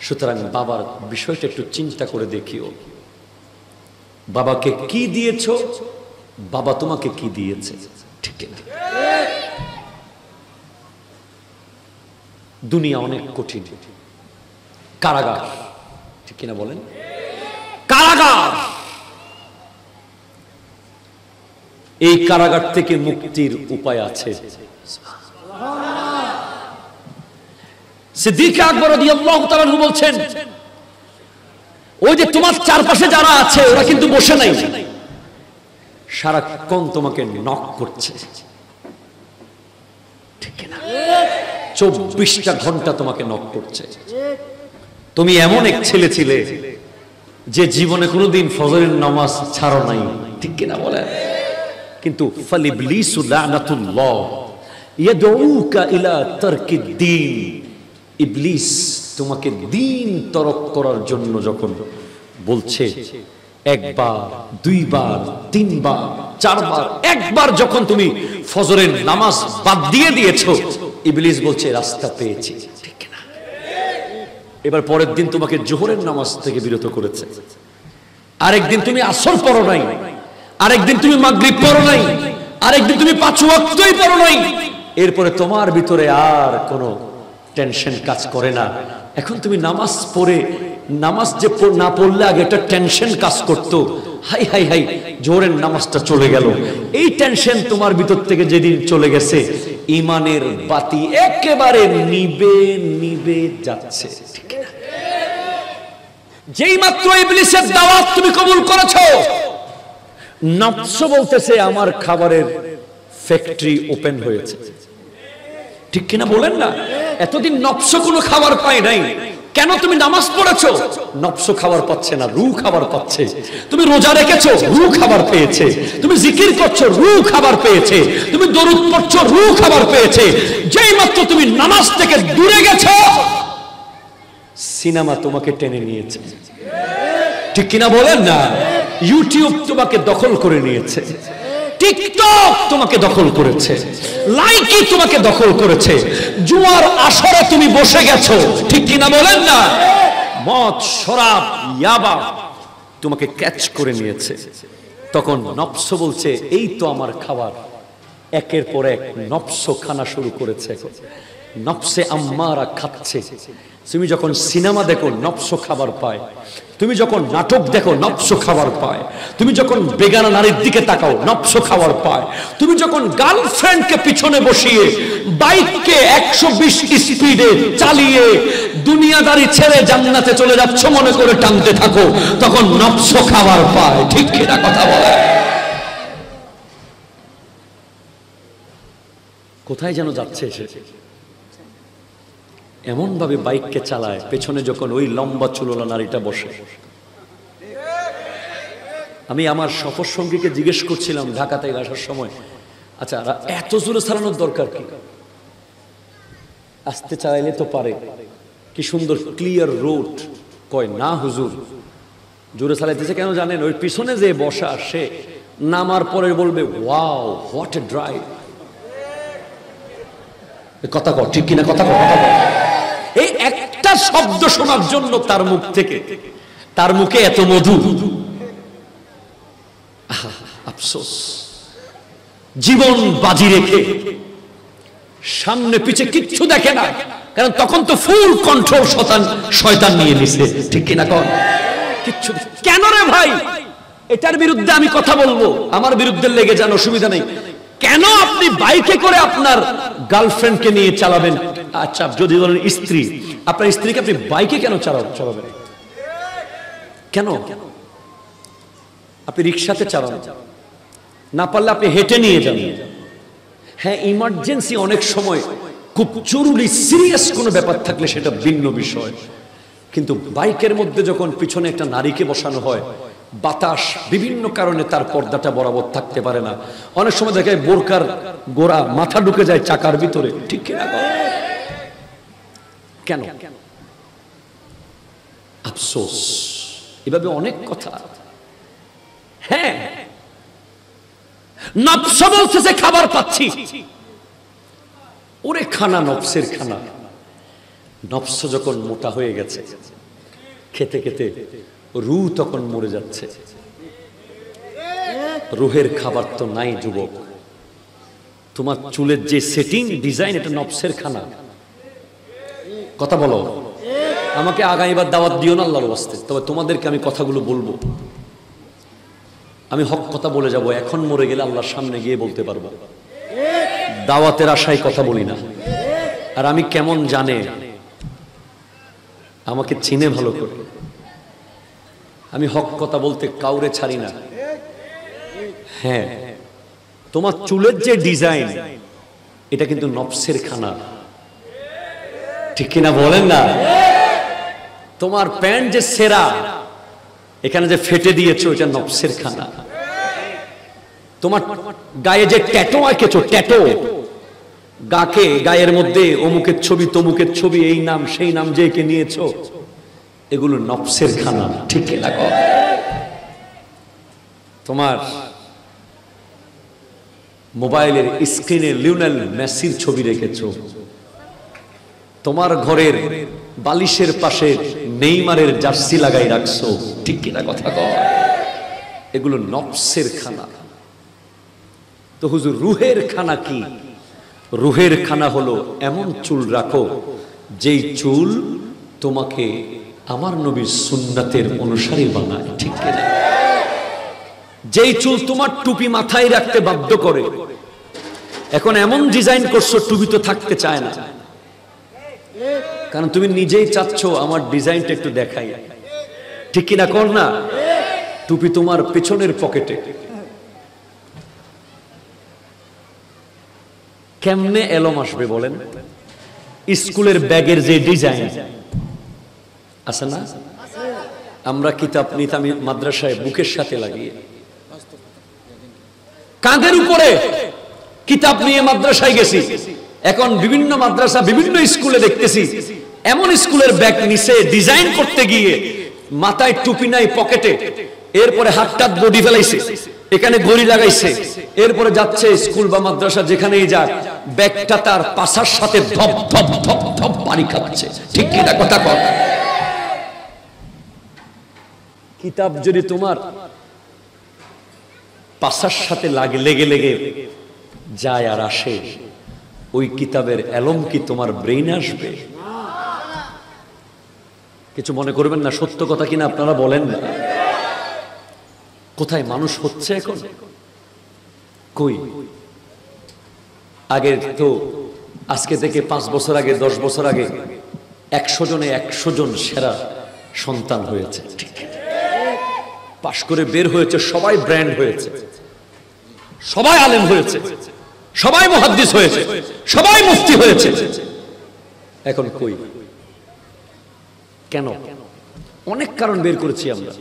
সুতরাং বাবার বিষয়টা একটু চিন্তা করে দেখিও। বাবাকে কি দিয়েছ, বাবা তোমাকে কি দিয়েছে, ঠিক কিনা? দুনিয়া অনেক কঠিন, কারাগার, ঠিক কিনা বলেন? কারাগার। এই কারাগার থেকে মুক্তির উপায় আছে। সিদ্দিক আকবর রাদিয়াল্লাহু তাআলা বলছেন, ওই যে তোমার চারপাশে যারা আছে ওরা কিন্তু বসে নাই, সারাক্ষণ তোমাকে নক করছে, ঠিক না? 24টা ঘন্টা তোমাকে নক করছে। তুমি এমন এক ছেলে ছিলে যে জীবনে কোনোদিন ফজরের নামাজ ছাড়ো নাই, ঠিক কিনা বলে? কিন্তু ফালিবলিসু লানাতুল্লাহ ইয়াদউকা ইলা তারকিদ দ্বীন, ইবলিস তোমাকে দ্বীন তরক করার জন্য যখন বলছে, একবার, দুইবার, তিনবার, চারবার, একবার যখন তুমি ফজরের নামাজ বাদ দিয়ে দিয়েছো, ইবলিস বলছে রাস্তা পেয়েছি, ঠিক না? এবার পরের দিন তোমাকে জোহরের নামাজ থেকে বিরত করেছে, আরেকদিন তুমি আসর পড়ো নাই, আরেকদিন তুমি মাগরিব পড়ো নাই, আরেকদিন তুমি 5 ওয়াক্তই পড়ো নাই। এরপরে তোমার ভিতরে আর কোনো টেনশন কাজ করে না। এখন তুমি নামাজ পড়ে, নামাজ যে না পড়লে আগে একটা টেনশন কাজ করতো, হাই হাই হাই জোহরের নামাজটা চলে গেল। এই টেনশন তোমার ভিতর থেকে যেদিন চলে গেছে, ঈমানের বাতি একেবারে নিবে নিবে যাচ্ছে, ঠিক না? যেই মাত্র ইবলিসের দাওয়াত তুমি কবুল করেছো, নফস বলতেছে আমার খাবারের ফ্যাক্টরি ওপেন হয়েছে, ঠিক কিনা বলেন না? এতদিন নফস কোনো খাবার পায় নাই, কেন? তুমি নামাজ পড়েছো, নফস খাবার পাচ্ছে না, রূহ খাবার পাচ্ছে। তুমি রোজা রেখেছো, রূহ খাবার পেয়েছে। তুমি জিকির করছো, রূহ খাবার পেয়েছে। তুমি দরুদ পড়ছো, রূহ খাবার পেয়েছে। যেই মাত্র তুমি নামাজ থেকে দূরে গেছো, সিনেমা তোমাকে টেনে নিয়েছে, ঠিক কিনা বলেন না? ইউটিউব তোমাকে দখল করে নিয়েছে, টিকটক তোমাকে দখল করেছে, লাইকি তোমাকে দখল করেছে, জুয়ার আসরে তুমি বসে গেছো, ঠিক কিনা বলেন না? মদ, শরাব, ইয়াবা তোমাকে ক্যাচ করে নিয়েছে। তখন নফস বলছে এই তো আমার খাবার। একের পর এক নফস খানা শুরু করেছে, নফসে আম্মারা খাচ্ছে। তুমি যখন সিনেমা দেখো, নফস খাবার পায়। তুমি যখন নাটক দেখো, নফস খাবার পায়। তুমি যখন বেগানা নারীর দিকে তাকাও, নফস খাবার পায়। তুমি যখন গার্লফ্রেন্ডকে পিছনে বসিয়ে বাইককে 120 স্পিডে চালিয়ে দুনিয়াদারি ছেড়ে জান্নাতে চলে যাচ্ছ মনে করে টানতে থাকো, তখন নফস খাবার পায়, ঠিক কিনা কথা বলে? কোথায় যেন যাচ্ছে এসে, এমন ভাবে বাইককে চালায়, পেছনে যখন ওই লম্বা চুলোলা নারীটা বসে। আমি আমার সফর সঙ্গীকে জিজ্ঞেস করছিলাম ঢাকা থেকে আসার সময়, আচ্ছা এত জোরে চালানোর দরকার কি? আস্তে চালাইলে তো পারে, কি সুন্দর ক্লিয়ার রোড। কয় না হুজুর, জোরে চালাইতেছে কেন জানেন? ওই পিছনে যে বসা, সে নামার পরে বলবে ওয়াও হোয়াট এ ড্রাইভ। কথা কর, ঠিক কিনা কথা কর, কথা কর। এই একটা শব্দ শোনার জন্য তার মুখ থেকে, তার মুখে এত মধু। আফসোস, জীবন বাজি রেখে সামনে পিছে কিচ্ছু দেখে না, কারণ তখন তো ফুল কন্ট্রোল শয়তান নিয়ে নিছে, ঠিক কিনা কর? কিচ্ছু কেন রে ভাই? এটার বিরুদ্ধে আমি কথা বলবো, আমার বিরুদ্ধে লেগে যান, অসুবিধা নেই। কেন আপনি বাইকে করে আপনার গার্লফ্রেন্ডকে নিয়ে চালাবেন? আচ্ছা যদি বলেন স্ত্রী, আপনার স্ত্রীকে আপনি বাইকে কেন চালাবেন? কেন? আপনি রিক্সাতে চালান, না পারলে আপনি হেঁটে নিয়ে যান। হ্যাঁ, ইমার্জেন্সি অনেক সময় খুব জরুরি সিরিয়াস কোনো ব্যাপার থাকলে সেটা ভিন্ন বিষয়, কিন্তু বাইকের মধ্যে যখন পিছনে একটা নারীকে বসানো হয়, বাতাস বিভিন্ন কারণে তার পর্দাটা বরাবর থাকতে পারে না। অনেক সময় দেখে বোরকার গোড়া মাথা ঢুকে যায় চাকার ভিতরে, ঠিক কিনা? কেন? আফসোস, এভাবে অনেক কথা। হ্যাঁ, নফস বলতেছে খাবার পাচ্ছি, ওরে খানা নফসের খানা। নফস যখন মোটা হয়ে গেছে, খেতে খেতে রূহ তখন মরে যাচ্ছে। রূহের খাবার তো নাই যুবক। তোমার চুলের যে সেটিং ডিজাইন, এটা নফসের খানা। কথা বলো, আমাকে আগামীবার দাওয়াত দিও না আল্লাহর ওয়াস্তে, তবে তোমাদেরকে আমি কথাগুলো বলবো। আমি হক কথা বলে যাব, এখন মরে গেলে আল্লাহর সামনে গিয়ে বলতে পারবো। দাওয়াতের আশায় কথা বলি না। আর আমি কেমন জানে, আমাকে চিনে ভালো করে, আমি হক কথা বলতে কাউরে ছাড়ি না। হ্যাঁ, তোমার চুলের যে ডিজাইন এটা কিন্তু নফসের খানা, ঠিক কিনা বলেন না? তোমার প্যান্ট যে সেরা, এখানে যে ফেটে দিয়েছো এটা নফসের খানা। তোমার গায়ে যে ট্যাটু আঁকেছো, ট্যাটু গায়ের মধ্যে অমুকের ছবি তমুকের ছবি, এই নাম সেই নাম যে এঁকে নিয়েছো, এগুলো নফসের খানা, ঠিক কিনা? তোমার মোবাইলের স্ক্রিনে লিওনেল মেসির ছবি রেখেছো, তোমার ঘরের বালিশের পাশে নেইমারের জার্সি লাগাই রাখছো, ঠিক কিনা কথা কয়? এগুলো নফসের খানা। তো হুজুর রুহের খানা কি? রুহের খানা হলো এমন চুল রাখো যেই চুল তোমাকে আমার নবীর সুন্নাতের অনুসারী বানায়, ঠিক কিনা? যেই চুল তোমার টুপি মাথায় রাখতে বাধ্য করে। এখন এমন ডিজাইন করছো টুপি তো থাকতে চায় না, কারণ তুমি নিজেই চাচ্ছ আমার ডিজাইনটা একটু দেখাই, ঠিক কিনা কর না? টুপি তোমার পেছনের পকেটে। কেমনে এলম আসবে বলেন? স্কুলের ব্যাগের যে ডিজাইন আছে না, আমরা কিতাব নিতাম মাদ্রাসায় বুকের সাথে লাগিয়ে, কাঁধের উপরে কিতাব নিয়ে মাদ্রাসায় গেছি। এখন বিভিন্ন মাদ্রাসা বিভিন্ন স্কুলে দেখতেছি এমন স্কুলের ব্যাগ নিচে ডিজাইন করতে গিয়ে মাথায় টুপি নাই পকেটে, এরপরে হাতটা বডি ফেলাইছে, এখানে ঘড়ি লাগাইছে, এরপরে যাচ্ছে স্কুল বা মাদ্রাসা যেখানেই যাক, ব্যাগটা তার পাশার সাথে ধপ ধপ ধপ ধপ বাড়ি খাচ্ছে, ঠিক কিনা কথা কর? কিতাব যদি তোমার পাশার সাথে লেগে লেগে যায় আর আসে, ওই কিতাবের এলম কি তোমার ব্রেইনে আসবে? কিছু মনে করবেন না, সত্য কথা কিনা আপনারা বলেন না। কোথায় মানুষ হচ্ছে এখন? কই? আগে তো আজকে থেকে 5 বছর আগে 10 বছর আগে 100 জনে 100 জন সেরা সন্তান হয়েছে, পাশ করে বের হয়েছে, সবাই ব্র্যান্ড হয়েছে, সবাই আলেম হয়েছে, সবাই মুহাদ্দিস হয়েছে, সবাই মুফতি হয়েছে। এখন কই? কেন? অনেক কারণ বের করেছি আমরা।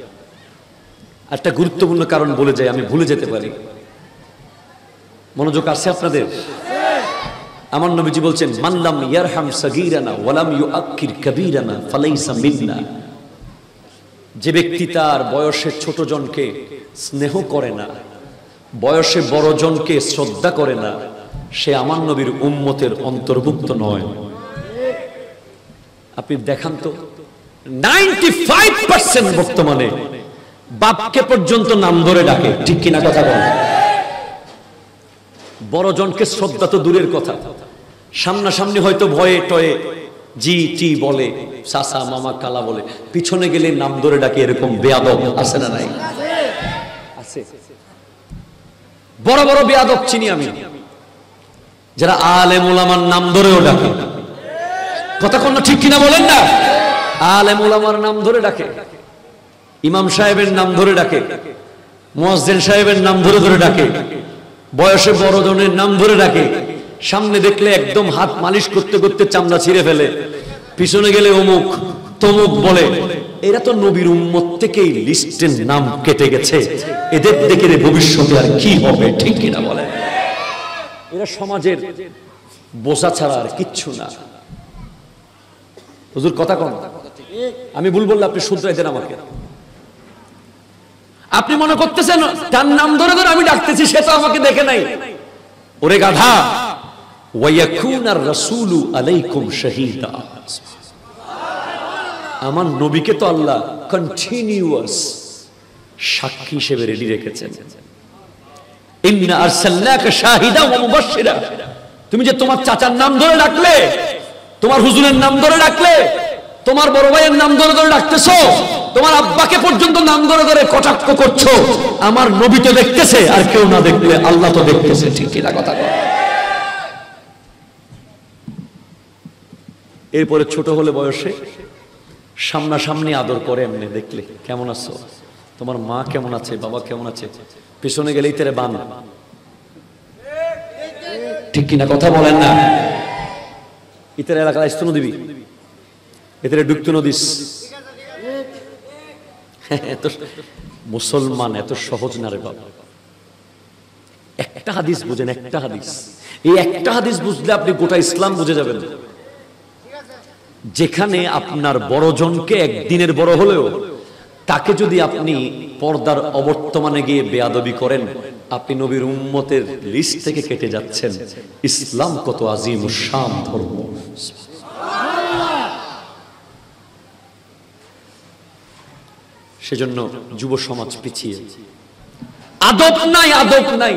একটা গুরুত্বপূর্ণ কারণ বলে যাই, আমি ভুলে যেতে পারি। মনোযোগ আছে আপনাদের? আমার নবীজি বলছেন, মান লাম ইয়ারহাম সাগীরানা ওয়া লাম ইউআক্কির কাবীরানা ফালাইসা মিন্না। যে ব্যক্তি তার বয়সে ছোট জনকে স্নেহ করে না, বয়সে বড় জনকে শ্রদ্ধা করে না, সে আমার নবীর উম্মতের অন্তর্ভুক্ত নয়। আপনি দেখান তো 95% বর্তমানে বাপকে পর্যন্ত নাম ধরে ডাকে, ঠিক কিনা কথা বলেন? বড় জনকে শ্রদ্ধা তো দূরের কথা, সামনাসামনি হয়তো ভয়ে টয়ে জি টি বলে, চাচা মামা কালা বলে, পিছনে গেলে নাম ধরে ডাকে, এরকম বেয়াদব আছে না নাই? আছে। বড় বড় বেয়াদব চিনি আমি, যারা আলেম ওলামার নাম ধরেও ডাকে। কথা কোন ঠিক কিনা বলেন না? আলেম ওলামার নাম ধরে ডাকে, ইমাম সাহেবের নাম ধরে ডাকে, মুয়াজ্জিন সাহেবের নাম ধরে ধরে ডাকে, বয়সে বড় জনের নাম ধরে ডাকে। সামনে দেখলে একদম হাত মালিশ করতে করতে চামড়া ছিঁড়ে ফেলে, পিছনে গেলে অমুক তমুক বলে। এরা তো নবীর উম্মত থেকেই লিস্টের নাম কেটে গেছে, এদের দেখে ভবিষ্যতে আর কি হবে, ঠিক কিনা বলে? এরা সমাজের বোঝা ছাড়া আর কিচ্ছু না। হুজুর কথা কন, আমি ভুল বললে আপনি শুধরাই দেন আমাকে। আপনি মনে করতেছেন তার নাম ধরে ধরে আমি ডাকতেছি, সে তো আমাকে দেখে নাই। ওরে গাধা, ওয়ায়াকুনার রাসূলু আলাইকুম শাহীদা। আমার নবীকে তো আল্লাহ কন্টিনিউয়াস সাক্ষী হিসেবে রেডি রেখেছেন। ইন্না আরসালনাকা শাহিদা ওয়া মুবাশশিরা। তুমি যে তোমার চাচার নাম ধরে ডাকলে, তোমার হুজুরের নাম ধরে ডাকলে, তোমার বড় ভাইয়ের নাম ধরে ধরে ডাকতেছো, তোমার আব্বাকে পর্যন্ত নাম ধরে ধরে কটাক্ষ করছো, আমার নবী তো দেখতেছে, আর কেউ না দেখলে আল্লাহ তো দেখতেছে, ঠিক কিনা কথা বল? এরপরে ছোট হলে বয়সে সামনাসামনি আদর করে, এমনি দেখলে কেমন আছো, তোমার মা কেমন আছে, বাবা কেমন আছে, পিছনে গেলে ইতারে বান, ঠিক কিনা কথা বলেন না? ইতারে এলাকায় আসতো নদী, এতে ডুবতো নদীস। এত মুসলমান এত সহজ না রে বাবা। একটা হাদিস বুঝেন, একটা হাদিস, এই একটা হাদিস বুঝলে আপনি গোটা ইসলাম বুঝে যাবেন। যেখানে আপনার বড়জনকে একদিনের বড় হলেও তাকে যদি আপনি পর্দার অবর্তমানে গিয়ে বেয়াদবি করেন, আপনি নবীর উম্মতের লিস্ট থেকে কেটে যাচ্ছেন। ইসলাম কত আজিম ও শান ধর্ম। সেজন্য যুব সমাজ পিছিয়ে, আদব নাই, আদব নাই।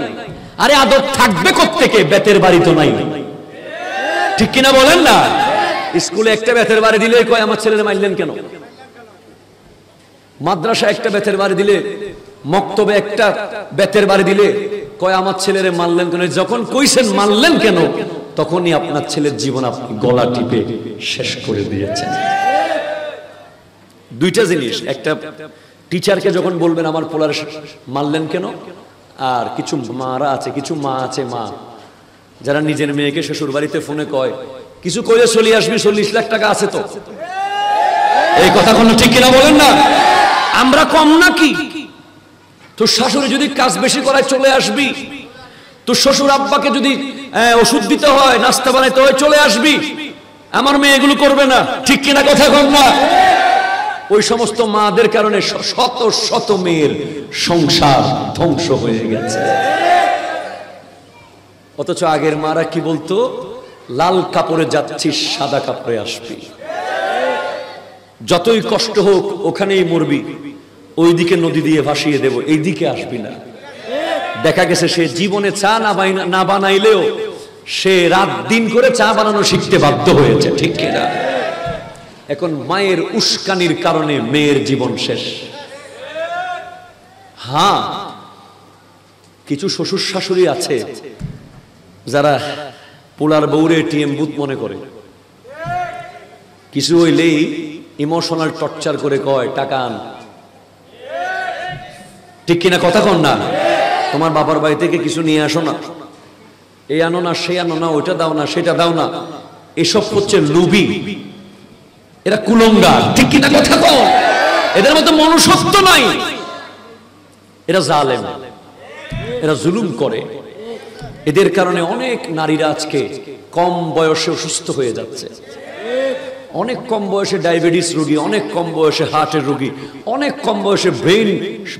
আরে আদব থাকবে কোত্থেকে? বেতের বাড়ি তো নাই, ঠিক কিনা বলেন না? স্কুলে একটা বেতের বাড়ি দিলে কয় আমার ছেলেরা মারলেন কেন? মাদ্রাসা একটা বেতের বাড়ি দিলে, মক্তবে একটা বেতের বাড়ি দিলে কয় আমার ছেলেরে মারলেন কেন? যখন কইছেন মারলেন কেন, তখনই আপনার ছেলের জীবন আপনি গলা টিপে শেষ করে দিয়েছেন। দুইটা জিনিস, একটা টিচারকে যখন বলবেন আমার পোলার মারলেন কেন, আর কিছু মারা আছে, কিছু মা আছে, মা যারা নিজের মেয়েকে শ্বশুর বাড়িতে ফোনে কয় কিছু কইলে চলে আসবি, 40 লাখ টাকা আছে তো। এই কথা কোনো ঠিক কিনা বলেন না? আমরা কম নাকি? তোর শাশুড়ি যদি কাজ বেশি করায় চলে আসবি, তোর শ্বশুর আব্বাকে যদি ওষুধ দিতে হয়, নাস্তা বানাইতে হয়, চলে আসবি। আমার মেয়ে এগুলো করবে না, ঠিক কিনা কথা কম না? ওই সমস্ত মাদের কারণে শত শত মেয়ের সংসার ধ্বংস হয়ে গেছে। অথচ আগের মারা কি বলতো? লাল কাপড়ে যাচ্ছিস, সাদা কাপড়ে আসবি, যতই কষ্ট হোক ওখানেই মরবি, ওইদিকে নদী দিয়ে ভাসিয়ে দেব, এইদিকে আসবি না। দেখা গেছে সে জীবনে চা না বানাইলেও সে রাত দিন করে চা বানানো শিখতে বাধ্য হয়েছে, ঠিক কিনা? এখন মায়ের উস্কানির কারণে মেয়ের জীবন শেষ। হ্যাঁ, কিছু শ্বশুর শাশুড়ি আছে যারা পোলার বউরে এটিএম বুথ মনে করে, কিছু হইলেই ইমোশনাল টর্চার করে কয় টাকা আন, ঠিক কিনা কথা কন না? তোমার বাবার বাড়ি থেকে কিছু নিয়ে আসো না, এই আনো না, সে আনো না, ওইটা দাও না, সেটা দাও না। এসব হচ্ছে লুবি, এরা কুলঙ্গার, ঠিক কিনা কথা কন? এদের মধ্যে মনুষ্যত্ব নাই, এরা জালেম, এরা জুলুম করে। এদের কারণে অনেক নারীরা আজকে কম বয়সে অসুস্থ হয়ে যাচ্ছে, অনেক কম বয়সে ডায়াবেটিস রোগী, অনেক কম বয়সে হার্টের রোগী, অনেক কম বয়সে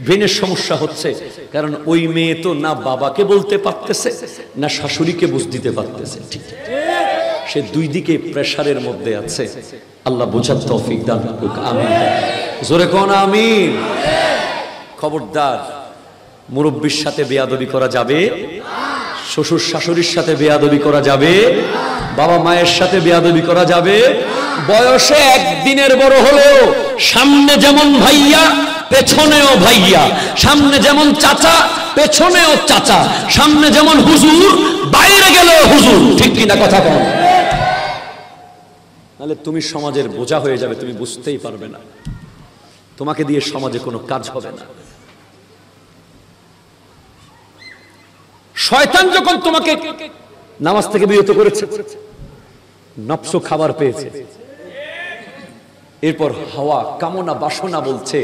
ব্রেনের সমস্যা হচ্ছে। কারণ ওই মেয়ে তো না বাবাকে বলতে পারতেছে, না শাশুড়িকে বুঝ দিতে পারতেছে, ঠিক সে দুই দিকে প্রেসারের মধ্যে আছে। আল্লাহ বোঝার তৌফিক দান করুক, আমিন। জোরে কোন আমিন। খবরদার, মুরব্বির সাথে বেয়াদবি করা যাবে, শ্বশুর শাশুড়ির সাথে বেয়াদবি করা যাবে, বাবা মায়ের সাথে বেয়াদবি করা যাবে। বয়সে একদিনের বড় হলেও সামনে যেমন ভাইয়া পেছনেও ভাইয়া, সামনে যেমন চাচা পেছনেও চাচা, সামনে যেমন হুজুর বাইরে গেলেও হুজুর, ঠিক কিনা কথা বল? নাহলে তুমি সমাজের বোঝা হয়ে যাবে, তুমি বুঝতেই পারবে না, তোমাকে দিয়ে সমাজে কোনো কাজ হবে না। শয়তান যখন তোমাকে নামাজ থেকে বিরত করেছে, নফস খাবার পেয়েছে, এরপর হাওয়া কামনা বাসনা বলছে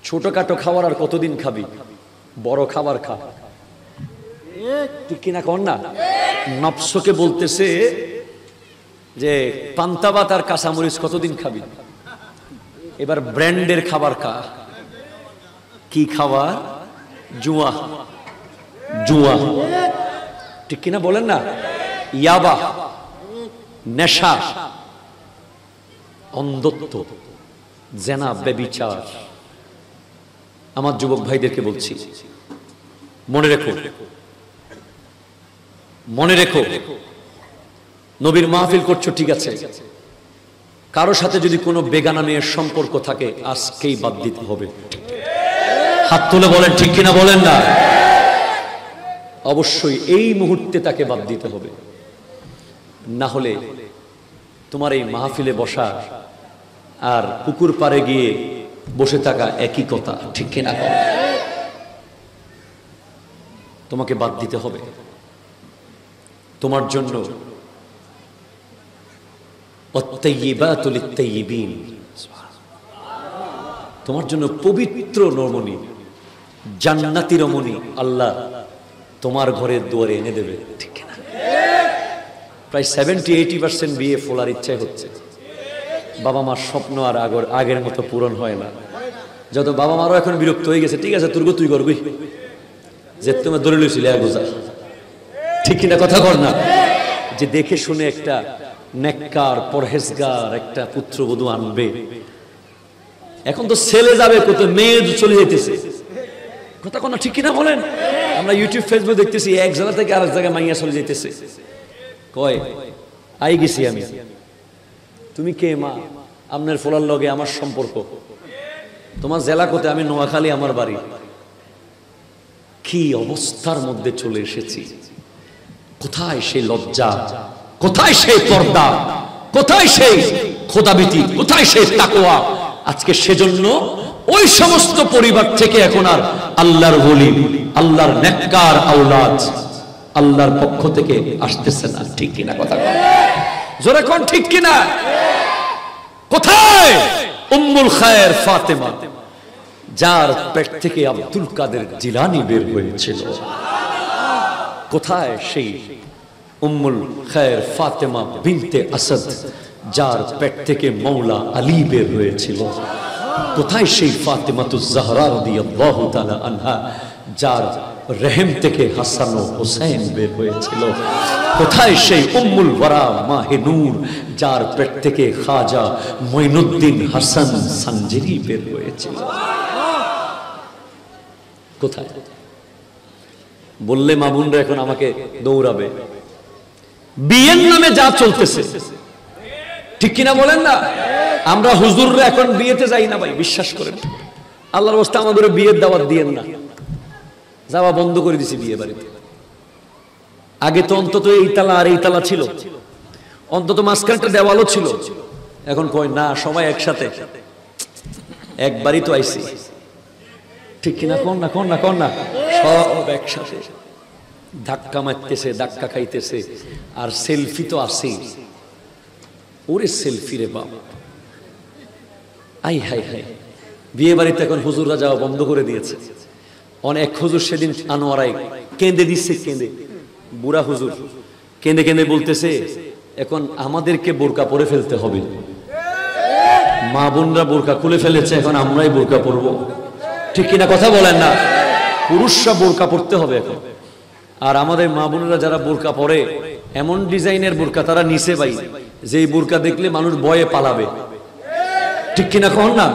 ছোটখাটো খাবার আর কতদিন খাবি, বড় খাবার খা, ঠিক কিনা কর না? নফসকে বলতেছে যে পান্তা ভাত আর কাঁচামরিচ কতদিন খাবি, এবার ব্র্যান্ডের খাবার খা। কি খাবার? জুয়া, জুয়া, ঠিক কিনা বলেন না? ইয়াবা, নেশা, অন্ধত্ব, জেনা, ব্যভিচার। আমার যুবক ভাইদেরকে বলছি, মনে রেখো, মনে রেখো, নবীর মাহফিল করছো ঠিক আছে, কারো সাথে যদি কোনো বেগানা মেয়ের সম্পর্ক থাকে আজকেই বাদ দিতে হবে। হাত তুলে বলেন ঠিক কিনা বলেন না? অবশ্যই এই মুহূর্তে তাকে বাদ দিতে হবে, না হলে তোমার এই মাহফিলে বসা আর পুকুর পাড়ে গিয়ে বসে থাকা একই কথা, ঠিক কিনা? তোমাকে বাদ দিতে হবে। তোমার জন্য আত-তাইয়্যিবাতু লিত-তাইয়্যিবিন, তোমার জন্য পবিত্র রমণী, জান্নাতি রমণী আল্লাহ তোমার ঘরের দুয়ারে এনে দেবে, ঠিক না? প্রায় 70-80% বিয়ে ফোলার ইচ্ছাই হচ্ছে। বাবা মার স্বপ্ন আর আগের মতো পূরণ হয় না। যত বাবা মারও এখন বিরক্ত হয়ে গেছে, ঠিক আছে তুই করবি, যে তোমার দলিল ছিল বোঝা, ঠিক কিনা কথা কর না? যে দেখে শুনে একটা নেককার পরহেজগার একটা পুত্রবধূ আনবে। এখন তো ছেলে যাবে কত, মেয়ে চলে যেতেছে, কথা কোন ঠিক কিনা বলেন? আমরা ইউটিউব ফেসবুক দেখতেছি, এক জায়গা থেকে আরেক জায়গায় মাইয়া চলে যেতেছে। কয় আই গেছি আমি, তুমি কে মা? আপনার ফোলার লগে আমার সম্পর্ক। তোমার জেলা কোথায়? আমি নোয়াখালী, আমার বাড়ি। কি অবস্থার মধ্যে চলে এসেছি! কোথায় সেই লজ্জা, কোথায় সেই পর্দা, কোথায় সেই খোদাভীতি, কোথায় সেই তাকওয়া? আজকে সেজন্য ওই সমস্ত পরিবার থেকে এখন আর আল্লাহর ওলি, আল্লাহর নেককার আওলাদ আল্লাহর পক্ষ থেকে আসতেছে না, ঠিক কিনা কথা বল? জোরে কোন ঠিক কিনা? কোথায় উম্মুল খায়ের ফাতেমা, যার পেট থেকে আব্দুল কাদের জিলানী বের হয়েছিল? কোথায় সেই উম্মুল খায়ের ফাতেমা বিনতে আসাদ, যার পেট থেকে মৌলা আলী বের হয়েছিল? কোথায় সেই ফাতেমাতুজ জাহরা রাদিয়াল্লাহু তাআলা আনহা, যার রহিম থেকে হাসান ও হুসাইন বের হয়েছিল? কোথায় সেই উম্মুল ওয়ারা মাহে নূর, যার পেট থেকে খাজা মঈনুদ্দিন হাসান সানজিরি বের হয়েছিল? কোথায়? বললে মামুনরা এখন আমাকে দৌড়াবে। বিয়ের নামে যা চলতেছে, ঠিক কিনা বলেন না? আমরা হুজুররা এখন বিয়েতে যাই না ভাই, বিশ্বাস করেন। আল্লাহর অবস্থা আমাদের বিয়ের দাওয়াত দিয়েন না, যাওয়া বন্ধ করে দিছি বিয়ে বাড়িতে। আগে তো অন্তত এই তালা আর এই তালা ছিল, অন্তত মাঝখানটা দেওয়ালও ছিল। এখন কই না, সবাই একসাথে, একবারই তো আইছি, ঠিক কিনা? কোন না কোন না কোন না, সব একসাথে ধাক্কা মারতেছে, ধাক্কা খাইতেছে, আর সেলফি তো আছেই। ওরে সেলফি রে বাপ, আই হাই হাই। বিয়ে বাড়িতে এখন হুজুররা যাওয়া বন্ধ করে দিয়েছে। অনেক হুজুর সেদিন আনোয়ারাই কেঁদে দিচ্ছে, কেঁদে, বুড়া হুজুর কেঁদে কেঁদে বলতেছে এখন আমাদেরকে বোরকা পরে ফেলতে হবে। মা বোনরা বোরকা খুলে ফেলেছে, এখন আমরাই বোরকা পরবো, ঠিক কিনা কথা বলেন না? পুরুষরা বোরকা পরতে হবে এখন। আর আমাদের মা বোনেরা যারা বোরকা পরে, এমন ডিজাইনের বোরকা তারা নিচে ভাই, যেই বোরকা দেখলে মানুষ ভয়ে পালাবে, ঠিক কিনা কখন না?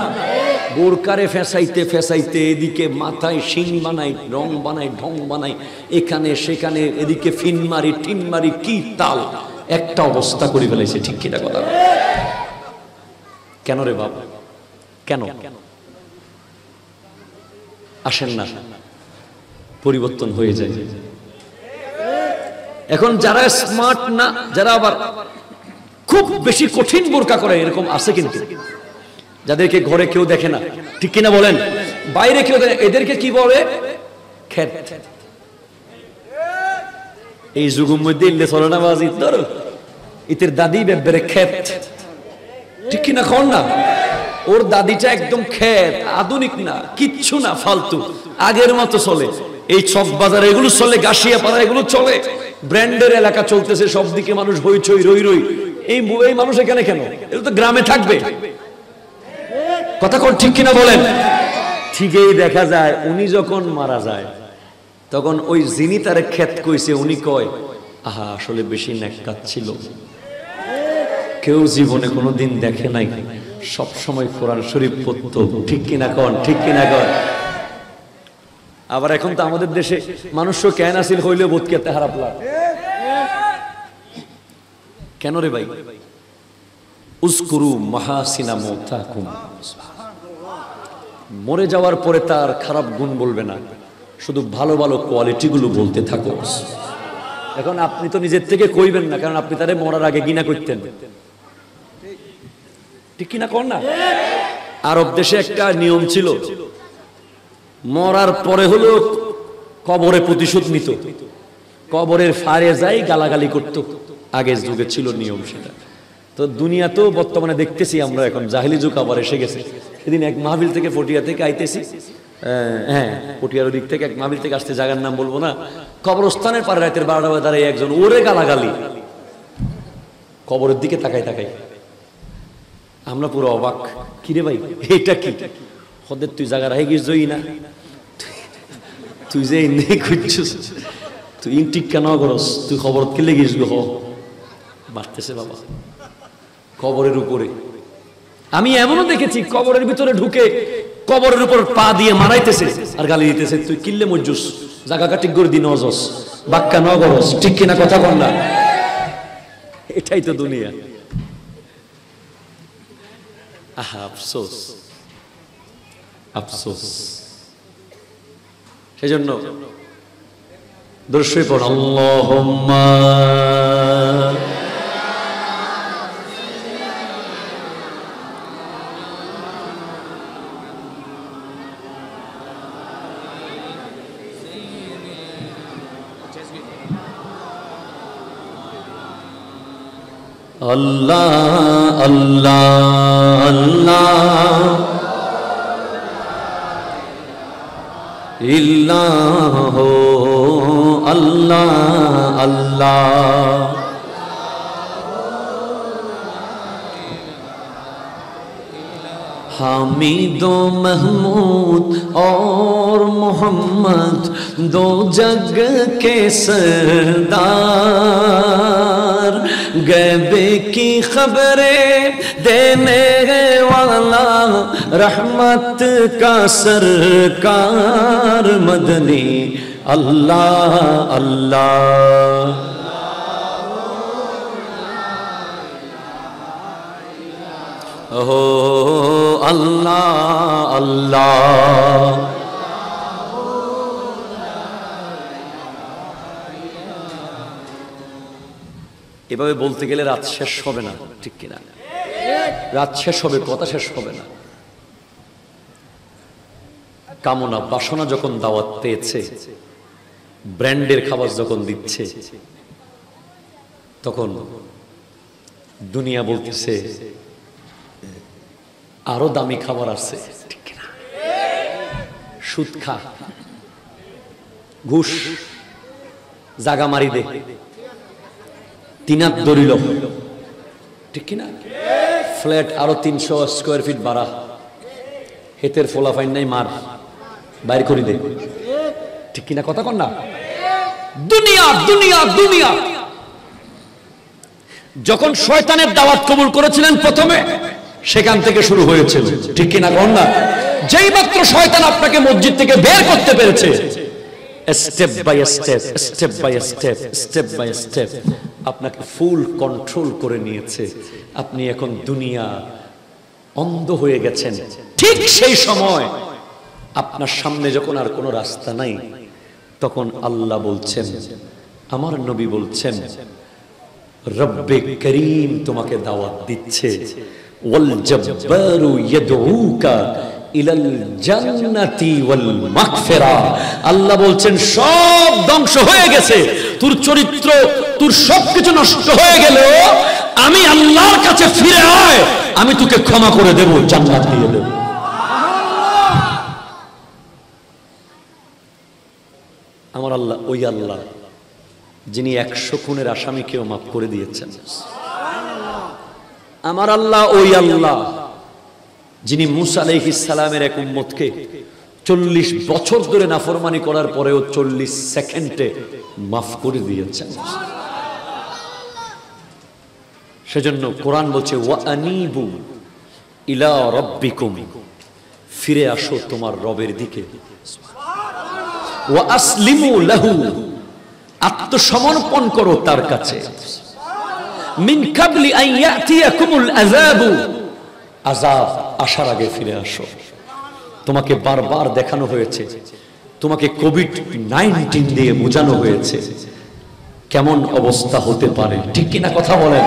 বোরকারে ফেসাইতে ফেসাইতে এদিকে মাথায় শিং বানাই, রং বানাই, ঢং বানাই, এখানে সেখানে, এদিকে ফিন মারি টিন মারি, কি তাল একটা অবস্থা করে ফেলেছে, ঠিক কিনা কথা? কেন রে বাবা, কেন? আসেন না, পরিবর্তন হয়ে যায়। এখন যারা স্মার্ট না, যারা আবার খুব বেশি কঠিন বোরকা করে, এরকম আছে কিন্তু, যাদেরকে ঘরে কেউ দেখে না, ঠিক কিনা বলেন? বাইরে কেউ দেখে, এদেরকে কি বলে? খেত। এই যুগের মধ্যে ইল্লে চলে না বাজি, ধরো ইতের দাদি বেবরে খেত, ঠিক কিনা খন না? ওর দাদিটা একদম খেত, আধুনিক না, কিচ্ছু না, ফালতু, আগের মতো চলে। এই চক বাজার এগুলো চলে, গাছিয়া পাড়া এগুলো চলে, ব্র্যান্ডের এলাকা চলতেছে, সব দিকে মানুষ হইচই রই রই। এই মানুষ এখানে কেন? এগুলো তো গ্রামে থাকবে, কথা কোন ঠিক কিনা বলেন? ঠিকই দেখা যায় উনি যখন মারা যায়, তখন ওই যিনি তার ক্ষেত কইছে, উনি কয় আহা আসলে বেশি নেককার ছিল, কেউ জীবনে কোনোদিন দেখে নাই, সব সময় কোরআন শরীফ পড়তো, ঠিক কিনা কন, ঠিক কিনা কন? আবার এখন তো আমাদের দেশে মানুষও কেন আসিল হইলেও বোধ কেতে হারাপ লাগ। কেন রে ভাই? উজকুরু মাহাসিনা মাউতাকুম, মরে যাওয়ার পরে তার খারাপ গুণ বলবে না, শুধু ভালো ভালো কোয়ালিটি গুলো বলতে থাকো। এখন আপনি তো নিজের থেকে কইবেন না, কারণ আপনি তারে মরার আগে গিনা করতেন, ঠিক কিনা কর না? আরব দেশে একটা নিয়ম ছিল, মরার পরে হলো কবরে প্রতিশোধ নিত, কবরের ফারে যাই গালাগালি করত। আগের যুগে ছিল নিয়ম সেটা। তো দুনিয়াতেও বর্তমানে দেখতেছি আমরা, এখন জাহিলি যুগ আবার এসে গেছে। সেদিন এক মাহফিল থেকে পটিয়া থেকে আইতেছি, হ্যাঁ পটিয়ার দিক থেকে এক মাহফিল থেকে আসতে, জায়গার নাম বলবো না, কবরস্থানের পারে রাতের 12টা বাজে দাঁড়িয়ে একজন ওরে গালাগালি, কবরের দিকে তাকাই তাকাই। আমরা পুরো অবাক, কিরে ভাই এটা কি? হদের তুই জায়গা রাহে গিস জই না, তুই যে নেই খুঁজছিস, তুই ইনটিক কেন করস, তুই খবর কিলে গিস গো। বাড়তেছে বাবা কবরের উপরে। আমি এমনও দেখেছি কবরের ভিতরে ঢুকে কবরের উপর পা দিয়ে মারাইতেছে আর গালি দিতেছে, তুই কিল্লে মজুস, জায়গা কাটিক করে দিন অজস, বাক্কা ন করস, ঠিক কিনা কথা বল না? এটাই তো দুনিয়া। আহা আফসোস, আফসোস। সেজন্য দর্শই পড়, আল্লাহুম্মা আল্লাহ আল্লাহ আল্লাহ ইল্লাহ আল্লাহ আল্লাহ हामिद महमूद और मोहम्मद दो जग के सरदार, गैबे की खबरें देने वाला रहमत का सरकार मदनी अल्लाह अल्लाह। हो अल्लाह अल्लाह। এভাবে বলতে গেলে রাত শেষ হবে না, ঠিক কিনা? রাত শেষ হবে, কথা শেষ হবে না। কামনা বাসনা যখন দাওয়াত পেয়েছে, ব্র্যান্ডের খাবার যখন দিচ্ছে, তখন দুনিয়া বলতেছে আরো দামি খাবার আছে, ঠিক কিনা? সুদ খা, ঘুষ, জাগা মারি দে, তিনাত দরিল, ঠিক কিনা? ফ্ল্যাট আরো 300 স্কোয়ার ফিট বাড়া, হেতের ফোলা ফাইন নাই, মার বাইর করে দে, ঠিক কিনা কথা কন না? দুনিয়া দুনিয়া দুনিয়া। যখন শয়তানের দাওয়াত কবুল করেছিলেন প্রথমে, সেখান থেকে শুরু হয়েছিল, ঠিক কিনা কন না? যেই মাত্র শয়তান আপনাকে মসজিদ থেকে বের করতে পেরেছে, step by step, step by step, step by step আপনাকে ফুল কন্ট্রোল করে নিয়েছে। আপনি এখন দুনিয়া অন্ধ হয়ে গেছেন। ঠিক সেই সময় আপনার সামনে যখন আর কোনো রাস্তা নাই, তখন আল্লাহ বলছেন, আমার নবী বলছেন, রব্বে করিম তোমাকে দাওয়াত দিচ্ছে, ওয়াল জব্বারু ইয়াদউকা ইলাল জান্নাতি ওয়াল মাগফিরা। আল্লাহ বলছেন সব ধ্বংস হয়ে গেছে, তোর চরিত্র, তোর সবকিছু নষ্ট হয়ে গেল, আমি আল্লাহর কাছে ফিরে আয়, আমি তোকে ক্ষমা করে দেব, জান্নাত দিয়ে দেব। আমার আল্লাহ ওই আল্লাহ যিনি 100 খুনের আসামিকেও মাফ করে দিয়েছেন। আমার আল্লাহ ওই আল্লাহ যিনি মূসা আলাইহিস সালামের এক উম্মতকে 40 বছর ধরে নাফরমানি করার পরেও 40 সেকেন্ডে মাফ করে দিয়েছেন। সেজন্য কোরআন বলছে, ওয়া আনিবু ইলা রাব্বিকুম, ফিরে আসো তোমার রবের দিকে, ওয়া আসলিমু লাহু, আত্মসমর্পণ করো তার কাছে, মিন কাবলি আন ইয়াতিয়াকুমুল আযাবু, আযাব আসার আগে ফিরে আসো। তোমাকে বারবার দেখানো হয়েছে, তোমাকে কোভিড-19 দিয়ে বোঝানো হয়েছে কেমন অবস্থা হতে পারে, ঠিক কিনা কথা বলেন?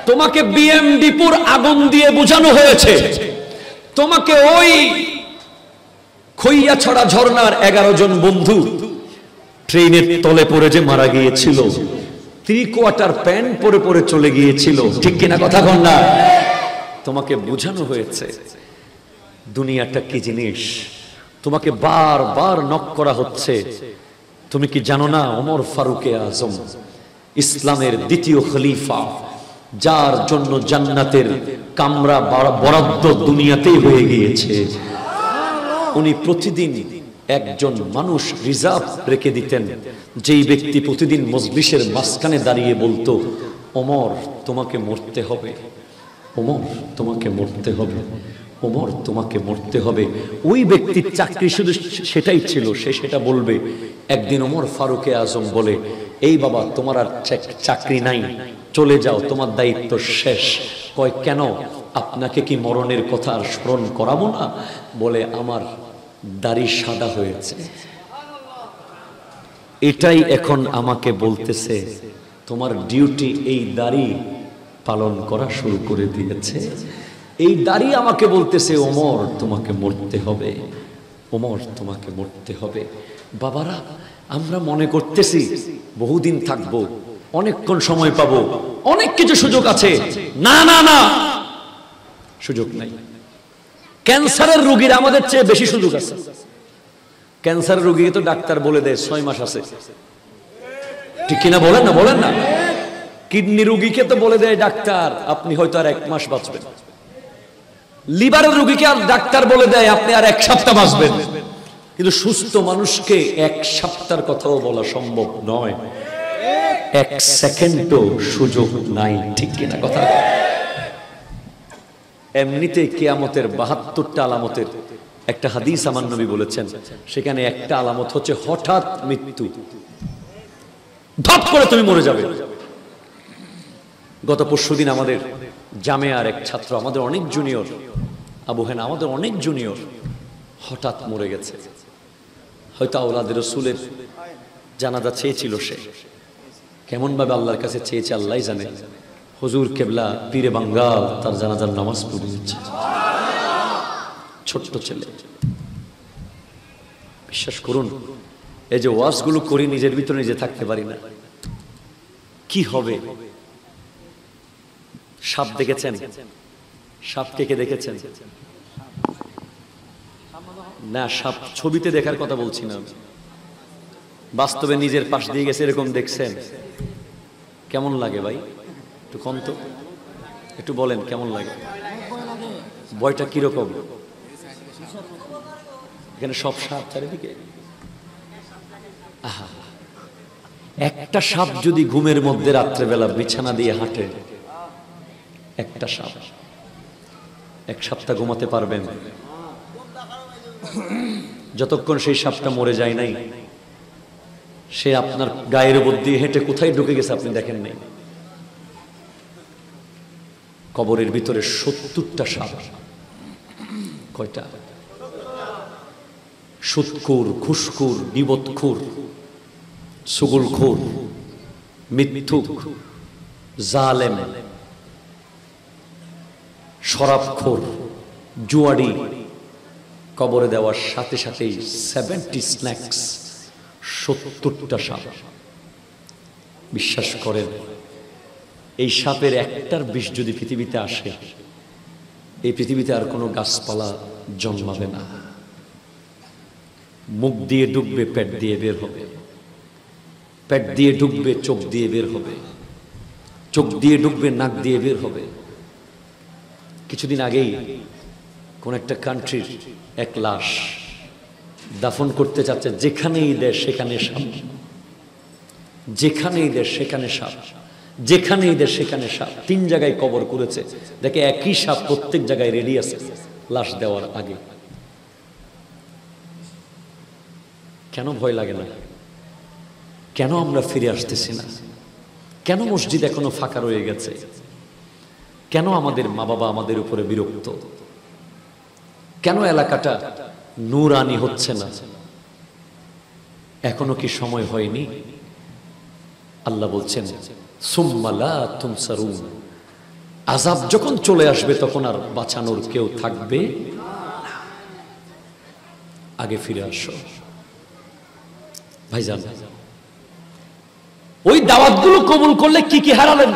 তোমাকে বিএমডিপুর আগুন দিয়ে বোঝানো হয়েছে, তোমাকে ওই খইয়াছড়া ঝর্ণার 11 জন বন্ধু ট্রেনের তলে পড়ে যে মারা গিয়েছিল, 3/4 প্যান্ট পরে পরে চলে গিয়েছিল, ঠিক কিনা কথা কন না? তোমাকে বোঝানো হয়েছে দুনিয়াটা কি জিনিস, তোমাকে বারবার নক করা হচ্ছে। তুমি কি জানো না ওমর ফারুকে আজম ইসলামের দ্বিতীয় খলিফা, যার জন্য জান্নাতের কামরা বরাদ্দ দুনিয়াতেই হয়ে গিয়েছে। উনি প্রতিদিন একজন মানুষ রিজার্ভ রেখে দিতেন, যেই ব্যক্তি প্রতিদিন মজলিসের মাঝখানে দাঁড়িয়ে বলতো, ওমর তোমাকে মরতে হবে, ওমর তোমাকে মরতে হবে, ওমর তোমাকে মরতে হবে। ওই ব্যক্তির চাকরি শুধু সেটাই ছিল, সে সেটা বলবে। একদিন ওমর ফারুকে আজম বলে, এই বাবা তোমার আর চাকরি নাই, চলে যাও, তোমার দায়িত্ব শেষ। কয় কেন? আপনাকে কি মরণের কথা আর স্মরণ করাবো না? বলে আমার দাড়ি সাদা হয়েছে, এটাই এখন আমাকে বলতেছে তোমার ডিউটি এই দাড়ি পালন করা শুরু করে দিয়েছে। এই দাড়ি আমাকে বলতেছে ওমর তোমাকে মরতে হবে, ওমর তোমাকে মরতে হবে। বাবারা, আমরা মনে করতেছি বহুদিন থাকবো, অনেকক্ষণ সময় পাবো, অনেক কিছু সুযোগ আছে। না না না, সুযোগ নাই। ক্যান্সারের রোগীর আমাদের চেয়ে বেশি সুযোগ আছে। ক্যান্সারের রোগীকে তো ডাক্তার বলে দেয় 6 মাস আছে, ঠিক কিনা বলেন না? বলেন না। কিডনি রোগীকে তো বলে দেয় ডাক্তার আপনি হয়তো আর 1 মাস বাঁচবেন। লিভারের রোগীকে আর ডাক্তার বলে দেয় আপনি আর 1 সপ্তাহ বাঁচবেন। কিন্তু সুস্থ মানুষকে 1 সপ্তাহের কথাও বলা সম্ভব নয়, 1 সেকেন্ডও সুযোগ নাই, ঠিক কিনা কথা? এমনিতে কিয়ামতের 72টা আলামতের একটা হাদিস আমার নবী বলেছেন, সেখানে একটা আলামত হচ্ছে হঠাৎ মৃত্যু, ধপ করে তুমি মরে যাবে। গত পরশুদিন আমাদের জামেয়ার এক ছাত্র, আমাদের অনেক জুনিয়র, আবু হেনা, আমাদের অনেক জুনিয়র, হঠাৎ মরে গেছে। হয়তো আওলাদের রাসূলের জানাজা চেয়েছিল, সে কেমন ভাবে আল্লাহর কাছে চেয়েছে আল্লাহই জানে। হুজুর কেবলা পীরে বাঙ্গাল তার জানাজার নামাজ পড়ে দিচ্ছে, ছোট্ট ছেলে। বিশ্বাস করুন, এই যে ওয়াজগুলো করি নিজের ভিতরে নিজে থাকতে পারি না। কি হবে? সাপ দেখেছেন? সাপ কে দেখেছেন? না, সাপ ছবিতে দেখার কথা বলছি না, বাস্তবে নিজের পাশ দিয়ে গেছে এরকম দেখছেন? কেমন লাগে ভাই? একটু কম তো, একটু বলেন কেমন লাগে? ভয়টা কিরকম? এখানে সব সাপ চারিদিকে। আহা, একটা সাপ যদি ঘুমের মধ্যে রাত্রেবেলা বিছানা দিয়ে হাঁটে, একটা সাপ, 1 সপ্তাহ ঘুমাতে পারবেন? যতক্ষণ সেই সাপটা মরে যায় নাই, সে আপনার গায়ের উপর দিয়ে হেঁটে কোথায় ঢুকে গেছে আপনি দেখেন নাই। কবরের ভিতরে 70টা সাপ। কয়টা? সুদখোর, ঘুষখোর, গীবতখোর, সুগুলখোর, মিথ্যুক, জালেম, শরাবখোর, জুয়াড়ি, কবরে দেওয়ার সাথে সাথেই 70 স্ন্যাক্স, 70টা সাপ। বিশ্বাস করেন, এই সাপের একটার বিষ যদি পৃথিবীতে আসে, এই পৃথিবীতে আর কোনো গাছপালা জন্মাবে না। মুখ দিয়ে ঢুকবে, পেট দিয়ে বের হবে, পেট দিয়ে ঢুকবে, চোখ দিয়ে বের হবে, চোখ দিয়ে ঢুকবে, নাক দিয়ে বের হবে। কিছুদিন আগেই কোন একটা কান্ট্রির এক লাশ দাফন করতে চাচ্ছে, যেখানেই দেশ সেখানে সাপ, যেখানেই দেশ সেখানে সাপ, যেখানেই দেশ সেখানে সাপ। 3 জায়গায় কবর করেছে, দেখে একই সাপ প্রত্যেক জায়গায় রেডি আছে লাশ দেওয়ার আগে। কেন ভয় লাগে না? কেন আমরা ফিরে আসতেছি না? কেন মসজিদ এখনো ফাঁকা রয়ে গেছে? কেন আমাদের মা বাবা আমাদের উপরে বিরক্ত? কেন এলাকাটা নূরানি হচ্ছে না? এখনো কি সময় হয়নি? আল্লাহ বলছেন, সুম্মা লা তুনসারুন, আযাব যখন চলে আসবে তখন আর বাঁচানোর কেউ থাকবে না। আগে ফিরে আসো ভাইজান। ওই দাওয়াতগুলো কবুল করলে কি কি হারালেন?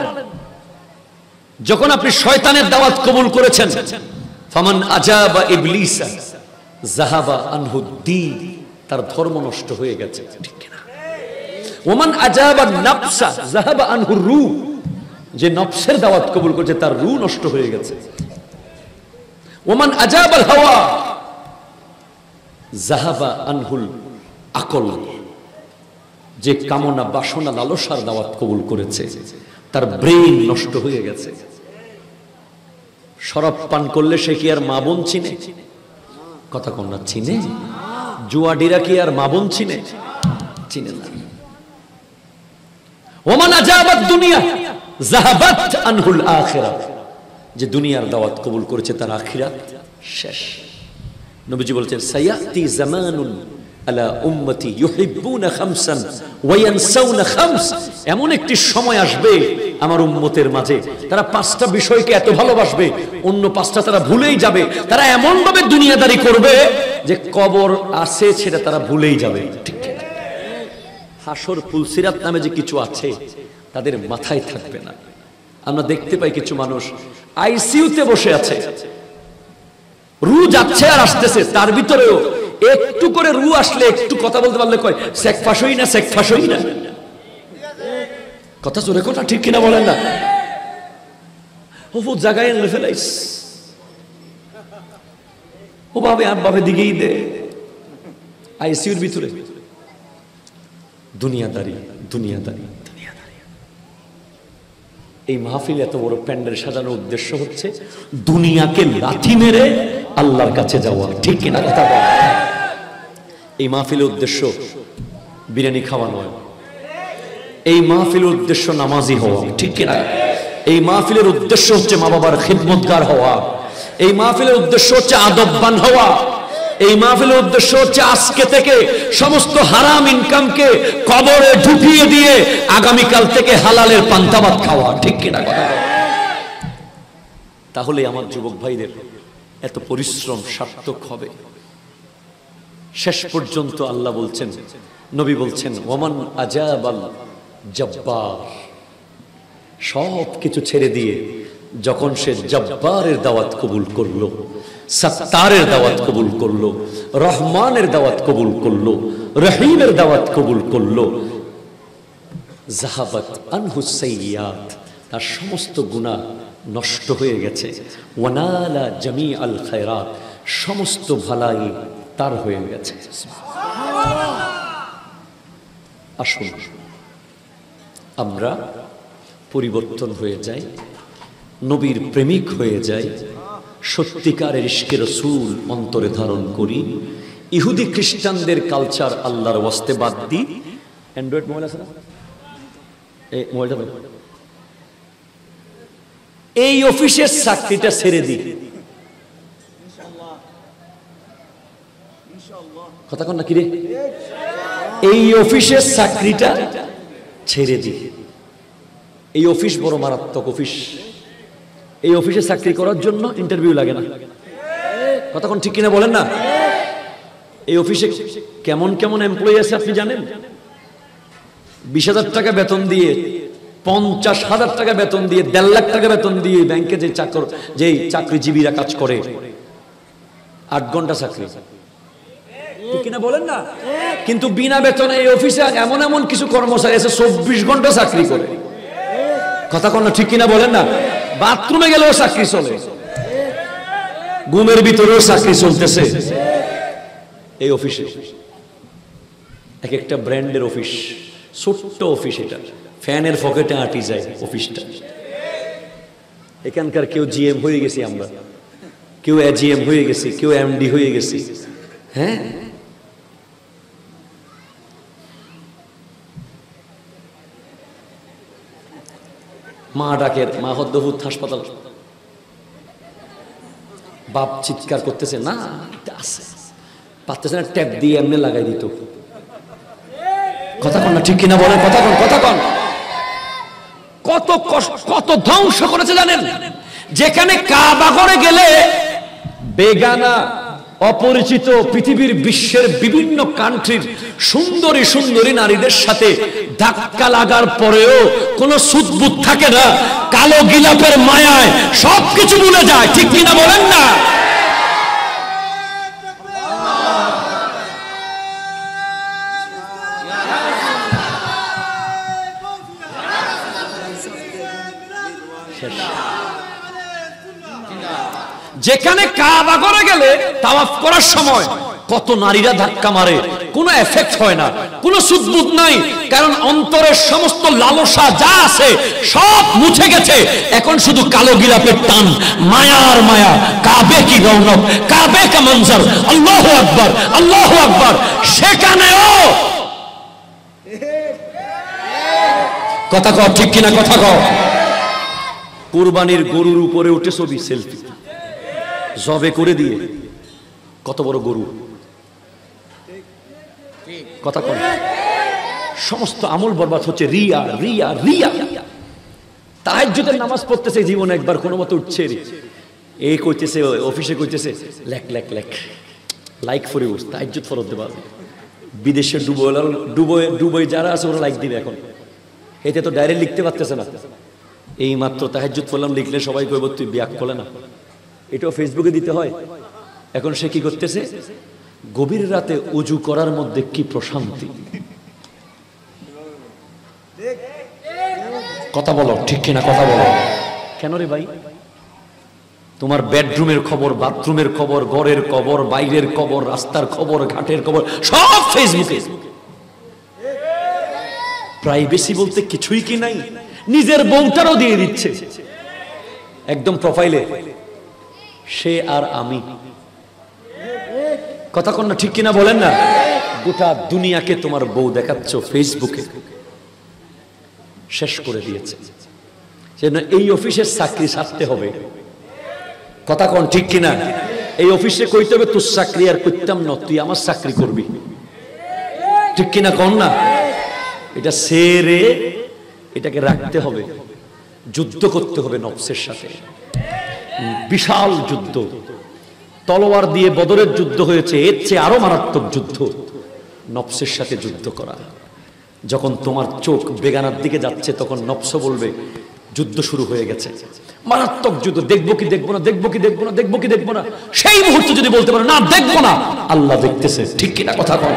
যখন আপনি শয়তানের দাওয়াত কবুল করেছেন, ফামান আজাবা ইবলিসা যাহাবা আনহু দ্বীন, তার ধর্ম নষ্ট হয়ে গেছে, ঠিক না? ওমান আজাবা নাফসা যাহাবা আনহু রূহ, যে নফসের দাওয়াত কবুল করেছে তার রূহ নষ্ট হয়ে গেছে। ওমান আজাবাল হাওয়া যাহাবা আনহুল আকল, যে কামনা বাসনা লালসার দাওয়াত কবুল করেছে তার ব্রেইন নষ্ট হয়ে গেছে। শরাব পান করলে সে কি আর মা বোন চিনে? কথা কন না, চিনে? জুয়াডিরা কি আর মা বোন চিনে? চিনে না। ওমান আজাবাত দুনিয়া যাহাবাত আনহুল আখিরাত, যে দুনিয়ার দাওয়াত কবুল করেছে তার আখিরাত শেষ। নবীজি বলেছেন, সায়াতি জামানুন আলা উম্মতি ইউহিব্বুনা খামসান ওয়া ইয়ানসাউনা খামস, এমন একটি সময় আসবে আমার উম্মতের মাঝে তারা পাঁচটা বিষয়কে এত ভালোবাসবে, অন্য পাঁচটা তারা ভুলেই যাবে। তারা এমন ভাবে দুনিয়াদারি করবে যে কবর আছে সেটা তারা ভুলেই যাবে, ঠিক না? হাসর পুলসিরাত নামে যে কিছু আছে তাদের মাথায় থাকবে না। আমরা দেখতে পাই কিছু মানুষ আইসিইউতে বসে আছে, রু যাচ্ছে আর আসতেছে, তার ভিতরেও একটু করে রু আসলে একটু কথা বলতে পারলে কয় সেক ফাঁসই না, সেক ফাঁসই না। কথা জোরে কথা, ঠিক কিনা বলেন না? ও জায়গায় এনে ফেলাইস, ও ভাবে আর ভাবে দিকেই দে, আইসিইউর ভিতরে দুনিয়াদারি দুনিয়াদারি দুনিয়াদারি। এই মাহফিল এত বড় প্যান্ডেল সাজানোর উদ্দেশ্য হচ্ছে দুনিয়াকে লাথি মেরে আল্লাহর কাছে যাওয়া, ঠিক কিনা কথা বল? এই মাহফিলের উদ্দেশ্য বিরিয়ানি খাওয়া নয়, এই মাহফিলের উদ্দেশ্য নামাজি হওয়া, ঠিক কিনা? এই মাহফিলের উদ্দেশ্য হচ্ছে মা বাবার খিদমতগার হওয়া, এই মাহফিলের উদ্দেশ্য হচ্ছে আদববান হওয়া, এই মাহফিলের উদ্দেশ্য হচ্ছে আজকে থেকে সমস্ত হারাম ইনকামকে কবরে ঢুকিয়ে দিয়ে আগামীকাল থেকে হালালের পান্তাভাত খাওয়া, ঠিক কিনা কথা? তাহলে আমার যুবক ভাইদের এত পরিশ্রম সার্থক হবে। শেষ পর্যন্ত আল্লাহ বলছেন, নবী বলছেন, ওমান আজাবাল জব্বার, সব কিছু ছেড়ে দিয়ে যখন সে জব্বারের দাওয়াত কবুল করলো, সত্তারের দাওয়াত কবুল করলো, রহমানের দাওয়াত কবুল করলো, রহিমের দাওয়াত কবুল করলো, যাহাবাত আনহু সাইয়্যাত, তার সমস্ত গুনাহ নষ্ট হয়ে গেছে, ওয়ানালা জামিআল খায়রাত, সমস্ত ভালাই তার হয়ে গেছে। আসুন আমরা পরিবর্তন হয়ে যাই, নবীর প্রেমিক হয়ে যাই, সত্যিকারের ইশকে রাসূল অন্তরে ধারণ করি, ইহুদি খ্রিস্টানদের কালচার আল্লাহর ওয়াস্তে বাদ দিই। অ্যান্ড্রয়েড মোবাইল আছে না? এই মোবাইলটা এই অফিসের চাকরিটা ছেড়ে দিই, কথা কন না কি রে? এই অফিসের চাকরিটা ছেড়ে দিই। এই অফিস বড় মারাত্মক অফিস, এই অফিসে চাকরি করার জন্য ইন্টারভিউ লাগে না, কথা কোন ঠিক কিনা বলেন না? এই অফিসে কেমন কেমন এমপ্লয়ি আছে আপনি জানেন? 20,000 টাকা বেতন দিয়ে, 50,000 টাকা বেতন দিয়ে, 1.5 লাখ টাকা বেতন দিয়ে ব্যাংকে যে চাকরিজীবীরা কাজ করে, 8 ঘন্টা চাকরি, ঠিক কিনা বলেন না? কিন্তু বিনা বেতনে এই অফিসে এমন এমন কিছু কর্মচারী আছে 24 ঘন্টা চাকরি করে, কথা কোন ঠিক কিনা বলেন না? বাথরুমে গেলেও চাকরি চলে, ঘুমের ভিতরেও চাকরি চলতেছে এই অফিসে। এক একটা ব্র্যান্ডের অফিস, ছোট্ট অফিস, এটা ফ্যানের পকেটে আঁটি যায় অফিসটা। এখানকার কেউ জিএম হয়ে গেছি আমরা, কেউ এজিএম হয়ে গেছি, কেউ এমডি হয়ে গেছি। হ্যাঁ, মা ডাকের, মা হদ্দভূত হাসপাতাল, বাপ চিৎকার করতেছে, না আছে পারতেছে না, ট্যাপ দিয়ে এমনি লাগাই দিত, কথা কন না ঠিক কিনা বলেন? কথা কন, কথা কন। কত কত ধ্বংস করেছে জানেন? যেখানে কাবা ঘরে গেলে বেগানা অপরিচিত পৃথিবীর বিশ্বের বিভিন্ন কান্ট্রির সুন্দরী সুন্দরী নারীদের সাথে ধাক্কা লাগার পরেও কোনো সুদবুদ থাকে না, কালো গিলাপের মায়ায় সবকিছু ভুলে যায়, ঠিক কিনা বলেন না? যেখানে কাবা ঘরে গেলে তাওয়াফ করার সময় কত নারীরা ধাক্কা মারে, কোনো এফেক্ট হয় না, কোনো সুদবুদ নাই, কারণ অন্তরের সমস্ত লালসা যা আছে সব মুছে গেছে। এখন শুধু কালো গিলাপের টান, মায়ার মায়া। কাবে কি রৌনক, কাবে কা মঞ্জর, আল্লাহু আকবার, আল্লাহু আকবার। সেখানেও কথা কও, ঠিক কিনা কথা কও। কুরবানির গরুর উপরে উঠে ছবি, সেলফি, জবে করে দিয়ে কত বড় গরু, কথা কন। সমস্ত আমল বরবাদ হচ্ছে রিয়া রিয়া রিয়া। তাহাজ্জুদের নামাজ পড়তেছে, জীবনে একবার কোনো মতো উঠছে, এই কইতেছে অফিসে কইতেছে লেখ লেখ লেখ, লাইক ফর ইউ, তাহাজ্জুদ ফরত দেবা। বিদেশে ডুবই যারা আছে ওরা লাইক দিবে। এখন এতে তো ডাইরেক্ট লিখতে পারতেছে না, এই মাত্র তাহাজ্জুদ পড়লাম লিখলে সবাই কইব তুই বিয়াক করলে না, এটাও ফেসবুকে দিতে হয়। এখন সে কি করতেছে, গভীর রাতে উজু করার মধ্যে কি প্রশান্তি। কথা বলো, ঠিক কিনা কথা বলো। কেন রে ভাই, তোমার বেডরুমের খবর, বাথরুমের খবর, ঘরের খবর, বাইরের খবর, রাস্তার খবর, ঘাটের খবর সব ফেসবুকে। প্রাইভেসি বলতে কিছুই কি নাই, নিজের বউটারও দিয়ে দিচ্ছে একদম প্রোফাইলে, সে আর আমি। কথা কন না, ঠিক কিনা বলেন না। গোটা দুনিয়াকে তোমার বউ দেখাচ্ছ ফেসবুকে, শেষ করে দিয়েছে। সেজন্য এই অফিসের চাকরি ছাড়তে হবে। কথা কন, ঠিক কিনা। এই অফিসে কইতে হবে তোর চাকরি আর করতাম না, তুই আমার চাকরি করবি, ঠিক কিনা কন না। এটা সেরে এটাকে রাখতে হবে, যুদ্ধ করতে হবে নফসের সাথে। বিশাল যুদ্ধ, তলোয়ার দিয়ে বদরের যুদ্ধ হয়েছে, এর চেয়ে আরো মারাত্মক যুদ্ধ নফসের সাথে যুদ্ধ করা। যখন তোমার চোখ বেগানার দিকে যাচ্ছে তখন নফস বলবে যুদ্ধ শুরু হয়ে গেছে, মারাত্মক যুদ্ধ, দেখবো কি দেখবো না, দেখবো কি দেখবো না, দেখবো কি দেখবো না। সেই মুহূর্তে যদি বলতে পারো না দেখবো না, আল্লাহ দেখতেছে, ঠিক কিনা কথা কন।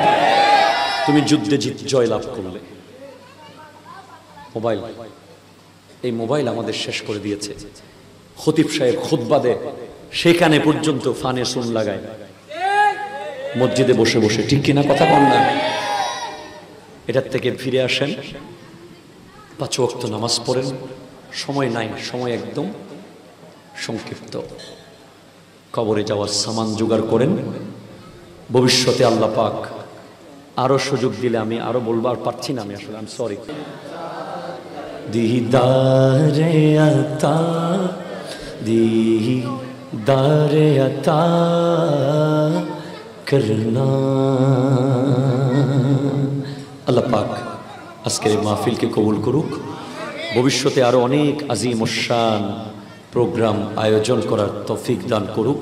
তুমি যুদ্ধে জয় লাভ করলে। মোবাইল, এই মোবাইল আমাদের শেষ করে দিয়েছে। খতিব সাহেব খুতবা দেয়, সেখানে পর্যন্ত ফানে সুন লাগায় মসজিদে বসে বসে, ঠিক কিনা কথা কন না। এটার থেকে ফিরে আসেন, 5 ওয়াক্ত নামাজ পড়েন, সময় নাই, সময় একদম সংক্ষিপ্ত। কবরে যাওয়ার সামান জোগাড় করেন। ভবিষ্যতে আল্লাহ পাক আরো সুযোগ দিলে আমি আরো বলবো, আর পারছি না আমি আসলে, আমি সরি। দিদারে আতা, দিদারে আতা করনা। আল্লাহ পাক আজকের এই মাহফিলকে কবুল করুক। ভবিষ্যতে আরো অনেক আজিম শান প্রোগ্রাম আয়োজন করার তৌফিক দান করুক।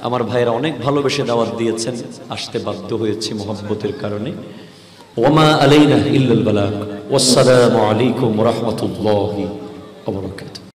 আমার ভাইয়েরা অনেক ভালোবেসে দাওয়াত দিয়েছেন, আসতে বাধ্য হয়েছি মোহাব্বতের কারণে। ওয়ামা আলাইনা ইল্লাল বালাগ। ওয়াসসালামু আলাইকুম ওয়া রাহমাতুল্লাহি ওয়া বারাকাতুহু।